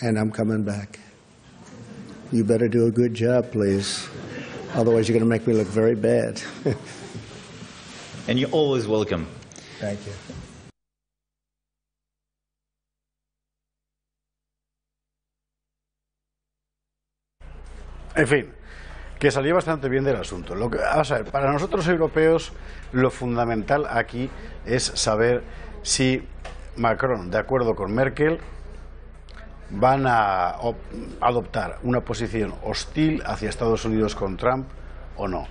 And I'm coming back. You better do a good job, please. Otherwise, you're going to make me look very bad. And you're always welcome. Thank you. En fin, que salió bastante bien del asunto. Vamos a ver, para nosotros europeos lo fundamental aquí es saber si Macron, de acuerdo con Merkel, van a adoptar una posición hostil hacia Estados Unidos con Trump o no.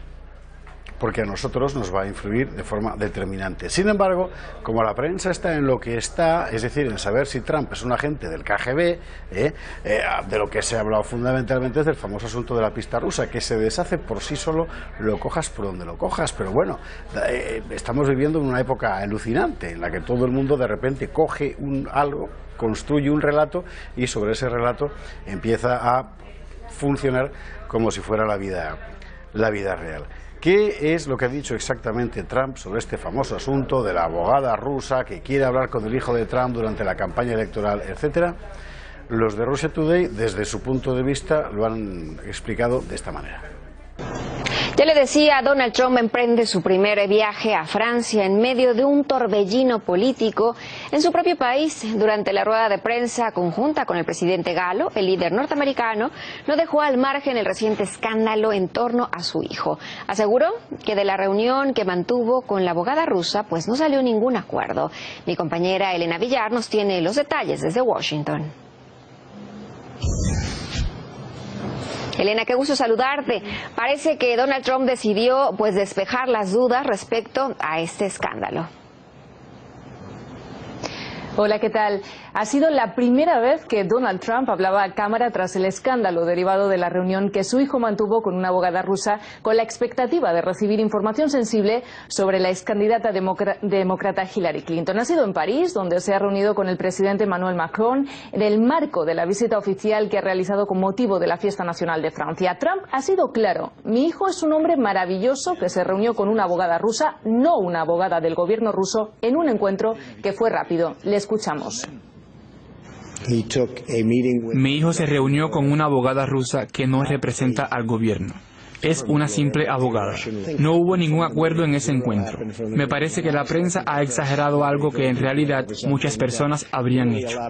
Porque a nosotros nos va a influir de forma determinante. Sin embargo, como la prensa está en lo que está, es decir, en saber si Trump es un agente del KGB, de lo que se ha hablado fundamentalmente es del famoso asunto de la pista rusa, que se deshace por sí solo, lo cojas por donde lo cojas. Pero bueno, estamos viviendo en una época alucinante, en la que todo el mundo de repente coge algo, construye un relato y sobre ese relato empieza a funcionar como si fuera la vida real. ¿Qué es lo que ha dicho exactamente Trump sobre este famoso asunto de la abogada rusa que quiere hablar con el hijo de Trump durante la campaña electoral, etcétera? Los de Russia Today, desde su punto de vista, lo han explicado de esta manera. Ya le decía, Donald Trump emprende su primer viaje a Francia en medio de un torbellino político en su propio país. Durante la rueda de prensa conjunta con el presidente galo, el líder norteamericano no dejó al margen el reciente escándalo en torno a su hijo. Aseguró que de la reunión que mantuvo con la abogada rusa, pues no salió ningún acuerdo. Mi compañera Elena Villar nos tiene los detalles desde Washington. Elena, qué gusto saludarte. Parece que Donald Trump decidió despejar las dudas respecto a este escándalo. Hola, ¿qué tal? Ha sido la primera vez que Donald Trump hablaba a cámara tras el escándalo derivado de la reunión que su hijo mantuvo con una abogada rusa con la expectativa de recibir información sensible sobre la excandidata demócrata Hillary Clinton. Ha sido en París, donde se ha reunido con el presidente Emmanuel Macron en el marco de la visita oficial que ha realizado con motivo de la fiesta nacional de Francia. Trump ha sido claro: mi hijo es un hombre maravilloso que se reunió con una abogada rusa, no una abogada del gobierno ruso, en un encuentro que fue rápido. Le escuchamos. Mi hijo se reunió con una abogada rusa que no representa al gobierno. Es una simple abogada. No hubo ningún acuerdo en ese encuentro. Me parece que la prensa ha exagerado algo que en realidad muchas personas habrían hecho.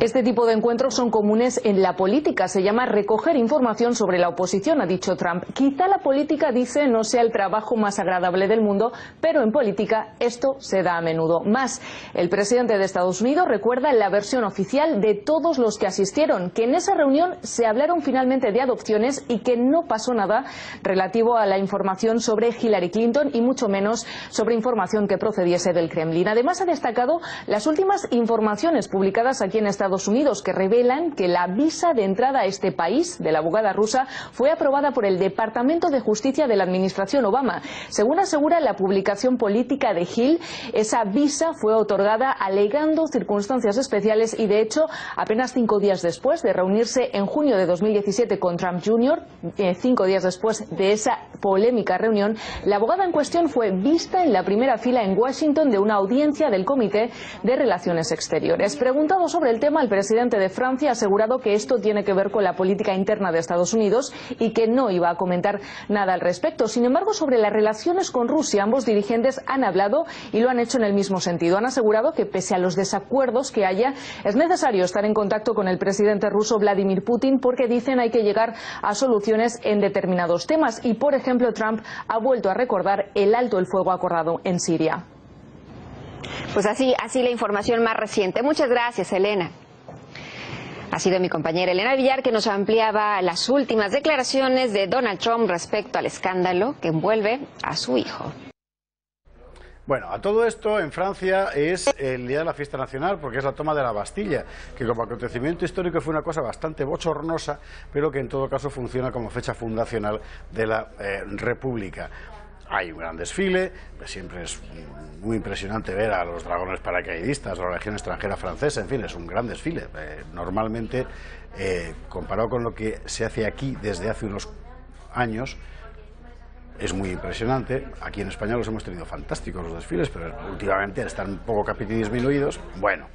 Este tipo de encuentros son comunes en la política. Se llama recoger información sobre la oposición, ha dicho Trump. Quizá la política, dice, no sea el trabajo más agradable del mundo, pero en política esto se da a menudo. Más, el presidente de Estados Unidos recuerda la versión oficial de todos los que asistieron, que en esa reunión se hablaron finalmente de adopciones y que no pasó nada relativo a la información sobre Hillary Clinton y mucho menos sobre información que procediese del Kremlin. Además, ha destacado las últimas informaciones publicadas aquí en Estados Unidos que revelan que la visa de entrada a este país de la abogada rusa fue aprobada por el Departamento de Justicia de la administración Obama. Según asegura la publicación política de Hill, esa visa fue otorgada alegando circunstancias especiales y, de hecho, apenas 5 días después de reunirse en junio de 2017 con Trump Jr., 5 días después de esa polémica reunión, la abogada en cuestión fue vista en la primera fila en Washington de una audiencia del Comité de Relaciones Exteriores. Preguntado sobre el tema, el presidente de Francia ha asegurado que esto tiene que ver con la política interna de Estados Unidos y que no iba a comentar nada al respecto. Sin embargo, sobre las relaciones con Rusia, ambos dirigentes han hablado y lo han hecho en el mismo sentido. Han asegurado que pese a los desacuerdos que haya, es necesario estar en contacto con el presidente ruso Vladimir Putin porque dicen hay que llegar a soluciones en determinados temas. Y, por ejemplo, Trump ha vuelto a recordar el alto el fuego acordado en Siria. Pues así la información más reciente. Muchas gracias, Elena. Ha sido mi compañera Elena Villar que nos ampliaba las últimas declaraciones de Donald Trump respecto al escándalo que envuelve a su hijo. Bueno, a todo esto en Francia es el día de la fiesta nacional porque es la toma de la Bastilla, que como acontecimiento histórico fue una cosa bastante bochornosa, pero que en todo caso funciona como fecha fundacional de la República. Hay un gran desfile, siempre es muy impresionante ver a los dragones paracaidistas, a la Legión extranjera francesa, en fin, es un gran desfile. Normalmente, comparado con lo que se hace aquí desde hace unos años, es muy impresionante. Aquí en España los hemos tenido fantásticos los desfiles, pero últimamente están un poco disminuidos. Bueno,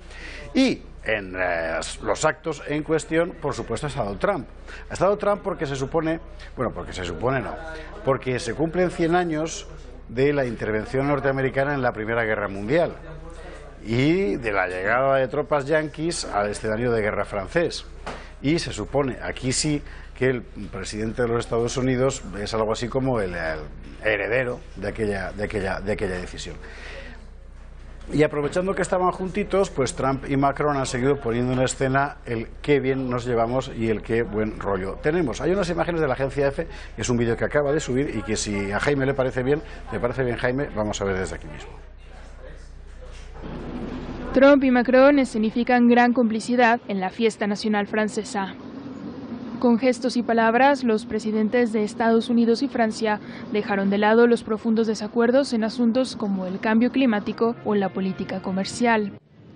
y en los actos en cuestión, por supuesto, ha estado Trump. Ha estado Trump porque se supone, bueno, porque se supone no, porque se cumplen 100 años de la intervención norteamericana en la Primera Guerra Mundial y de la llegada de tropas yanquis al escenario de guerra francés. Y se supone, aquí sí, que el presidente de los Estados Unidos es algo así como el heredero de aquella decisión. Y aprovechando que estaban juntitos, pues Trump y Macron han seguido poniendo en escena el qué bien nos llevamos y el qué buen rollo tenemos. Hay unas imágenes de la agencia EFE, que es un vídeo que acaba de subir y que si a Jaime le parece bien Jaime, vamos a ver desde aquí mismo. Trump y Macron escenifican gran complicidad en la fiesta nacional francesa. Con gestos y palabras, los presidentes de Estados Unidos y Francia dejaron de lado los profundos desacuerdos en asuntos como el cambio climático o la política comercial.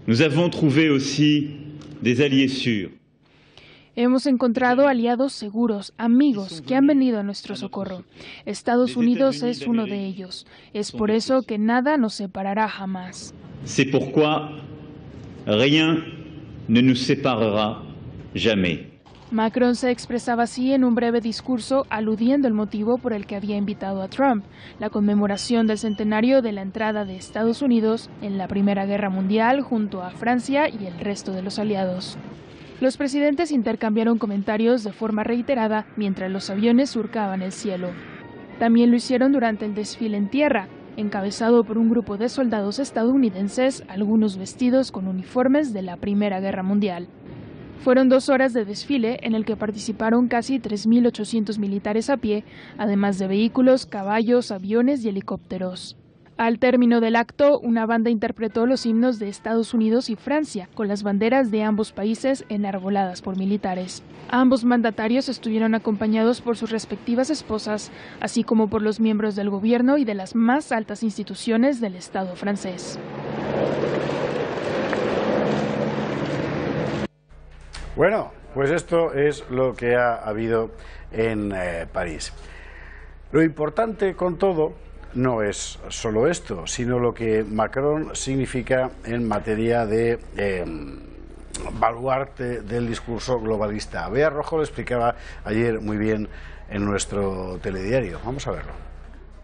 Nous avons trouvé aussi des alliés sûrs. Hemos encontrado aliados seguros, amigos que han venido a nuestro socorro. Estados Unidos es uno de ellos. Es por eso que nada nos separará jamás. C'est pourquoi rien ne nous séparera jamais. Macron se expresaba así en un breve discurso aludiendo el motivo por el que había invitado a Trump, la conmemoración del centenario de la entrada de Estados Unidos en la Primera Guerra Mundial junto a Francia y el resto de los aliados. Los presidentes intercambiaron comentarios de forma reiterada mientras los aviones surcaban el cielo. También lo hicieron durante el desfile en tierra, encabezado por un grupo de soldados estadounidenses, algunos vestidos con uniformes de la Primera Guerra Mundial. Fueron 2 horas de desfile en el que participaron casi 3.800 militares a pie, además de vehículos, caballos, aviones y helicópteros. Al término del acto, una banda interpretó los himnos de Estados Unidos y Francia, con las banderas de ambos países enarboladas por militares. Ambos mandatarios estuvieron acompañados por sus respectivas esposas, así como por los miembros del gobierno y de las más altas instituciones del Estado francés. Bueno, pues esto es lo que ha habido en París. Lo importante con todo no es solo esto, sino lo que Macron significa en materia de baluarte del discurso globalista. Bea Rojo lo explicaba ayer muy bien en nuestro telediario. Vamos a verlo.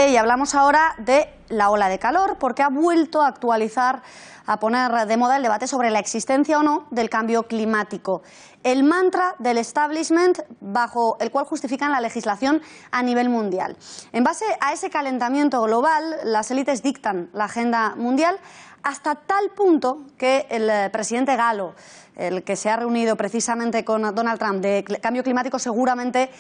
Y hablamos ahora de la ola de calor, porque ha vuelto a actualizar, a poner de moda el debate sobre la existencia o no del cambio climático. El mantra del establishment bajo el cual justifican la legislación a nivel mundial. En base a ese calentamiento global, las élites dictan la agenda mundial hasta tal punto que el presidente galo, el que se ha reunido precisamente con Donald Trump de cambio climático, seguramente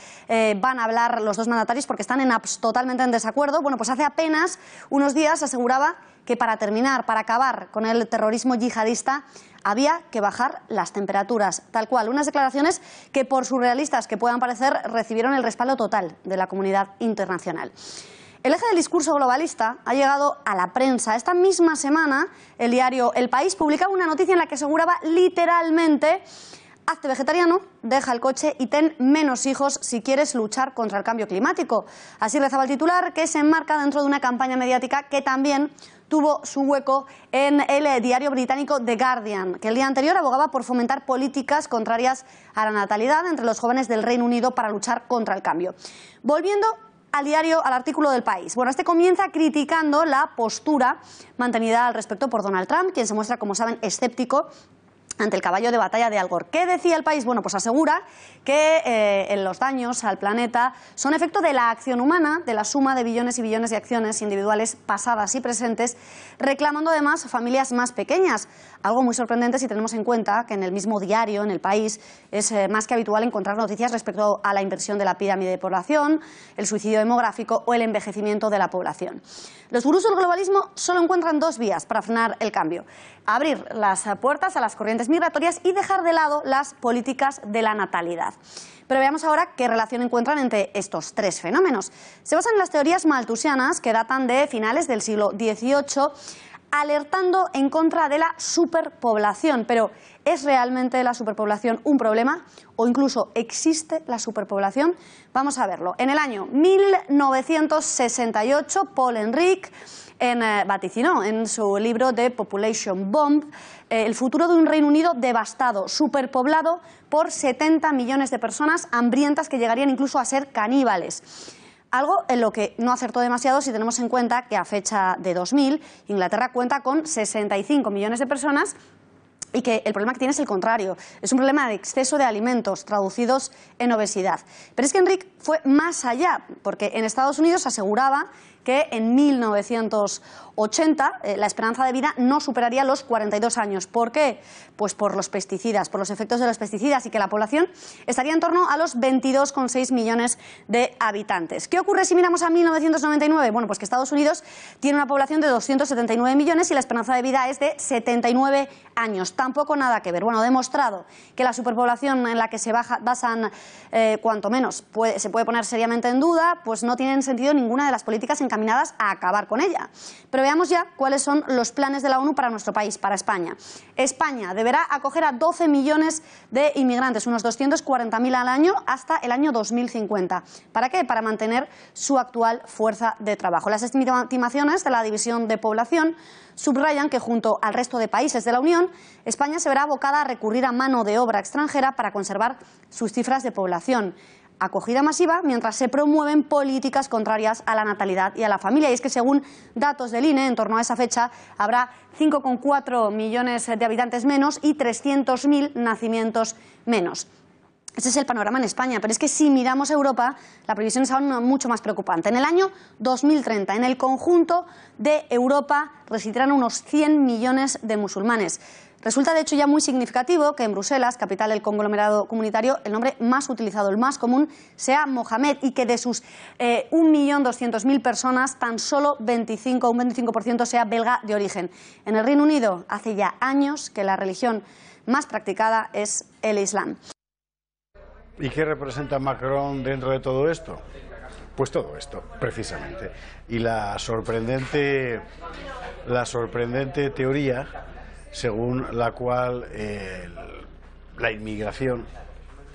van a hablar los dos mandatarios porque están totalmente en desacuerdo. Bueno, pues hace apenas unos días aseguraba que para terminar, para acabar con el terrorismo yihadista, había que bajar las temperaturas, tal cual. Unas declaraciones que, por surrealistas que puedan parecer, recibieron el respaldo total de la comunidad internacional. El eje del discurso globalista ha llegado a la prensa. Esta misma semana, el diario El País publicaba una noticia en la que aseguraba literalmente: hazte vegetariano, deja el coche y ten menos hijos si quieres luchar contra el cambio climático. Así rezaba el titular, que se enmarca dentro de una campaña mediática que también tuvo su hueco en el diario británico The Guardian, que el día anterior abogaba por fomentar políticas contrarias a la natalidad entre los jóvenes del Reino Unido para luchar contra el cambio. Volviendo al artículo del País. Bueno, este comienza criticando la postura mantenida al respecto por Donald Trump, quien se muestra, como saben, escéptico ante el caballo de batalla de Al Gore. ¿Qué decía el país? Bueno, pues asegura que los daños al planeta son efecto de la acción humana, de la suma de billones y billones de acciones individuales pasadas y presentes, reclamando además familias más pequeñas. Algo muy sorprendente si tenemos en cuenta que en el mismo diario, en El País, es más que habitual encontrar noticias respecto a la inversión de la pirámide de población, el suicidio demográfico o el envejecimiento de la población. Los gurús del globalismo solo encuentran dos vías para frenar el cambio: abrir las puertas a las corrientes migratorias y dejar de lado las políticas de la natalidad. Pero veamos ahora qué relación encuentran entre estos tres fenómenos. Se basan en las teorías malthusianas que datan de finales del siglo XVIII, alertando en contra de la superpoblación. Pero ¿es realmente la superpoblación un problema? ¿O incluso existe la superpoblación? Vamos a verlo. En el año 1968, Paul Ehrlich vaticinó en su libro The Population Bomb el futuro de un Reino Unido devastado, superpoblado por 70 millones de personas hambrientas que llegarían incluso a ser caníbales. Algo en lo que no acertó demasiado si tenemos en cuenta que a fecha de 2000 Inglaterra cuenta con 65 millones de personas y que el problema que tiene es el contrario. Es un problema de exceso de alimentos traducidos en obesidad. Pero es que Enrique fue más allá, porque en Estados Unidos aseguraba que en 1980 la esperanza de vida no superaría los 42 años. ¿Por qué? Pues por los pesticidas, por los efectos de los pesticidas, y que la población estaría en torno a los 22,6 millones de habitantes. ¿Qué ocurre si miramos a 1999? Bueno, pues que Estados Unidos tiene una población de 279 millones y la esperanza de vida es de 79 años. Tampoco nada que ver. Bueno, demostrado que la superpoblación en la que se basan, cuanto menos se puede poner seriamente en duda, pues no tienen sentido ninguna de las políticas encaminadas a acabar con ella. Pero veamos ya cuáles son los planes de la ONU para nuestro país, para España. España deberá acoger a 12 millones de inmigrantes, unos 240.000 al año, hasta el año 2050. ¿Para qué? Para mantener su actual fuerza de trabajo. Las estimaciones de la División de Población subrayan que junto al resto de países de la Unión, España se verá abocada a recurrir a mano de obra extranjera para conservar sus cifras de población. Acogida masiva mientras se promueven políticas contrarias a la natalidad y a la familia. Y es que según datos del INE, en torno a esa fecha habrá 5,4 millones de habitantes menos y 300.000 nacimientos menos. Ese es el panorama en España, pero es que si miramos a Europa, la previsión es aún mucho más preocupante. En el año 2030, en el conjunto de Europa, residirán unos 100 millones de musulmanes. Resulta de hecho ya muy significativo que en Bruselas, capital del conglomerado comunitario, el nombre más utilizado, el más común, sea Mohamed, y que de sus 1.200.000 personas, tan solo un 25% sea belga de origen. En el Reino Unido, hace ya años que la religión más practicada es el Islam. ¿Y qué representa Macron dentro de todo esto? Pues todo esto, precisamente. Y la sorprendente teoría según la cual la inmigración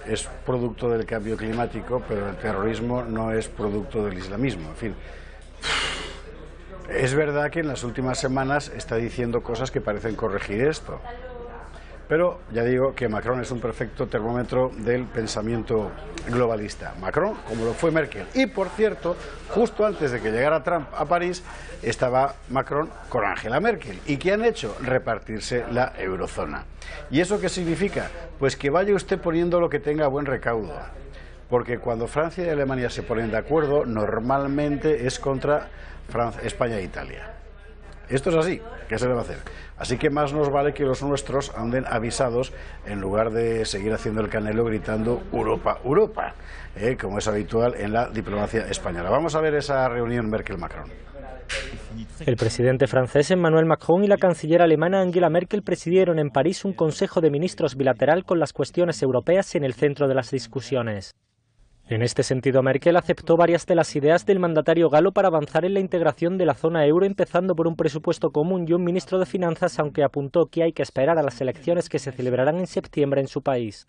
es producto del cambio climático, pero el terrorismo no es producto del islamismo. En fin, es verdad que en las últimas semanas está diciendo cosas que parecen corregir esto, pero ya digo que Macron es un perfecto termómetro del pensamiento globalista. Macron, como lo fue Merkel. Y por cierto, justo antes de que llegara Trump a París, estaba Macron con Angela Merkel. ¿Y qué han hecho? Repartirse la eurozona. ¿Y eso qué significa? Pues que vaya usted poniendo lo que tenga buen recaudo. Porque cuando Francia y Alemania se ponen de acuerdo, normalmente es contra España e Italia. Esto es así, ¿qué se le va a hacer? Así que más nos vale que los nuestros anden avisados en lugar de seguir haciendo el canelo gritando Europa, Europa, como es habitual en la diplomacia española. Vamos a ver esa reunión Merkel-Macron. El presidente francés Emmanuel Macron y la canciller alemana Angela Merkel presidieron en París un Consejo de Ministros bilateral con las cuestiones europeas en el centro de las discusiones. En este sentido, Merkel aceptó varias de las ideas del mandatario galo para avanzar en la integración de la zona euro, empezando por un presupuesto común y un ministro de Finanzas, aunque apuntó que hay que esperar a las elecciones que se celebrarán en septiembre en su país.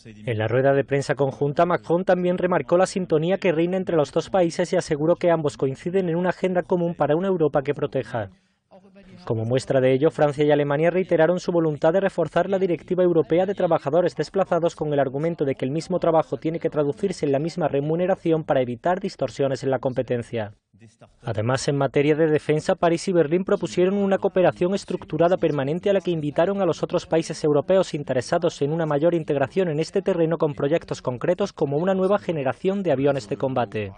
En la rueda de prensa conjunta, Macron también remarcó la sintonía que reina entre los dos países y aseguró que ambos coinciden en una agenda común para una Europa que proteja. Como muestra de ello, Francia y Alemania reiteraron su voluntad de reforzar la Directiva Europea de Trabajadores Desplazados con el argumento de que el mismo trabajo tiene que traducirse en la misma remuneración para evitar distorsiones en la competencia. Además, en materia de defensa, París y Berlín propusieron una cooperación estructurada permanente a la que invitaron a los otros países europeos interesados en una mayor integración en este terreno con proyectos concretos como una nueva generación de aviones de combate.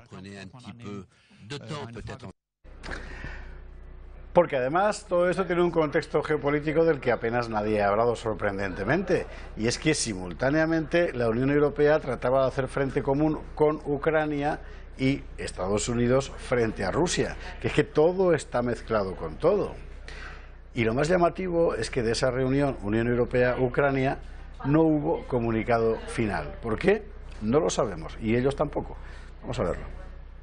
Porque además todo esto tiene un contexto geopolítico del que apenas nadie ha hablado, sorprendentemente, y es que simultáneamente la Unión Europea trataba de hacer frente común con Ucrania y Estados Unidos frente a Rusia, que es que todo está mezclado con todo. Y lo más llamativo es que de esa reunión Unión Europea-Ucrania no hubo comunicado final. ¿Por qué? No lo sabemos, y ellos tampoco. Vamos a verlo.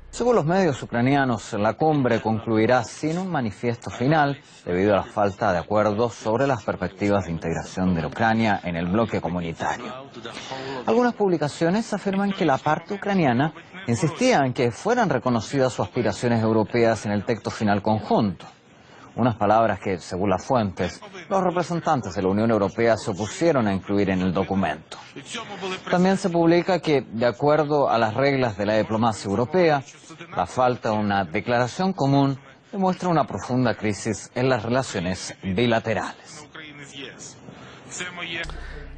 Según los medios ucranianos, la cumbre concluirá sin un manifiesto final debido a la falta de acuerdo sobre las perspectivas de integración de Ucrania en el bloque comunitario. Algunas publicaciones afirman que la parte ucraniana insistía en que fueran reconocidas sus aspiraciones europeas en el texto final conjunto. Unas palabras que, según las fuentes, los representantes de la Unión Europea se opusieron a incluir en el documento. También se publica que, de acuerdo a las reglas de la diplomacia europea, la falta de una declaración común demuestra una profunda crisis en las relaciones bilaterales.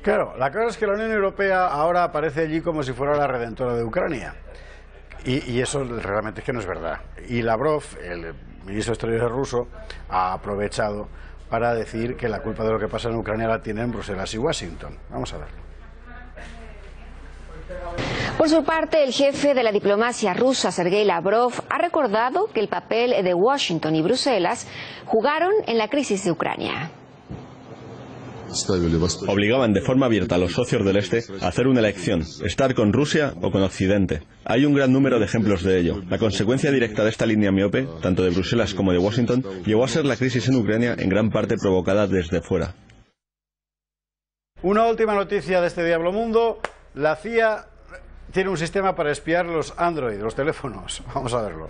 Claro, la cosa es que la Unión Europea ahora aparece allí como si fuera la redentora de Ucrania. Y eso realmente es que no es verdad. Y Lavrov, el ministro de Exteriores ruso, ha aprovechado para decir que la culpa de lo que pasa en Ucrania la tienen Bruselas y Washington. Vamos a verlo. Por su parte, el jefe de la diplomacia rusa, Sergei Lavrov, ha recordado que el papel de Washington y Bruselas jugaron en la crisis de Ucrania. Obligaban de forma abierta a los socios del Este a hacer una elección, estar con Rusia o con Occidente. Hay un gran número de ejemplos de ello. La consecuencia directa de esta línea miope, tanto de Bruselas como de Washington, llegó a ser la crisis en Ucrania, en gran parte provocada desde fuera. Una última noticia de este Diablo Mundo. La CIA tiene un sistema para espiar los Android, los teléfonos. Vamos a verlo.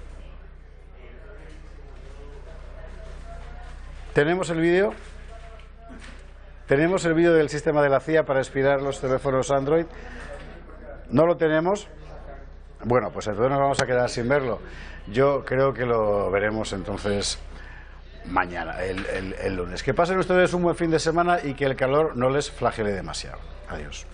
¿Tenemos el vídeo? ¿Tenemos el vídeo del sistema de la CIA para espiar los teléfonos Android? ¿No lo tenemos? Bueno, pues entonces nos vamos a quedar sin verlo. Yo creo que lo veremos entonces mañana, el lunes. Que pasen ustedes un buen fin de semana y que el calor no les flagele demasiado. Adiós.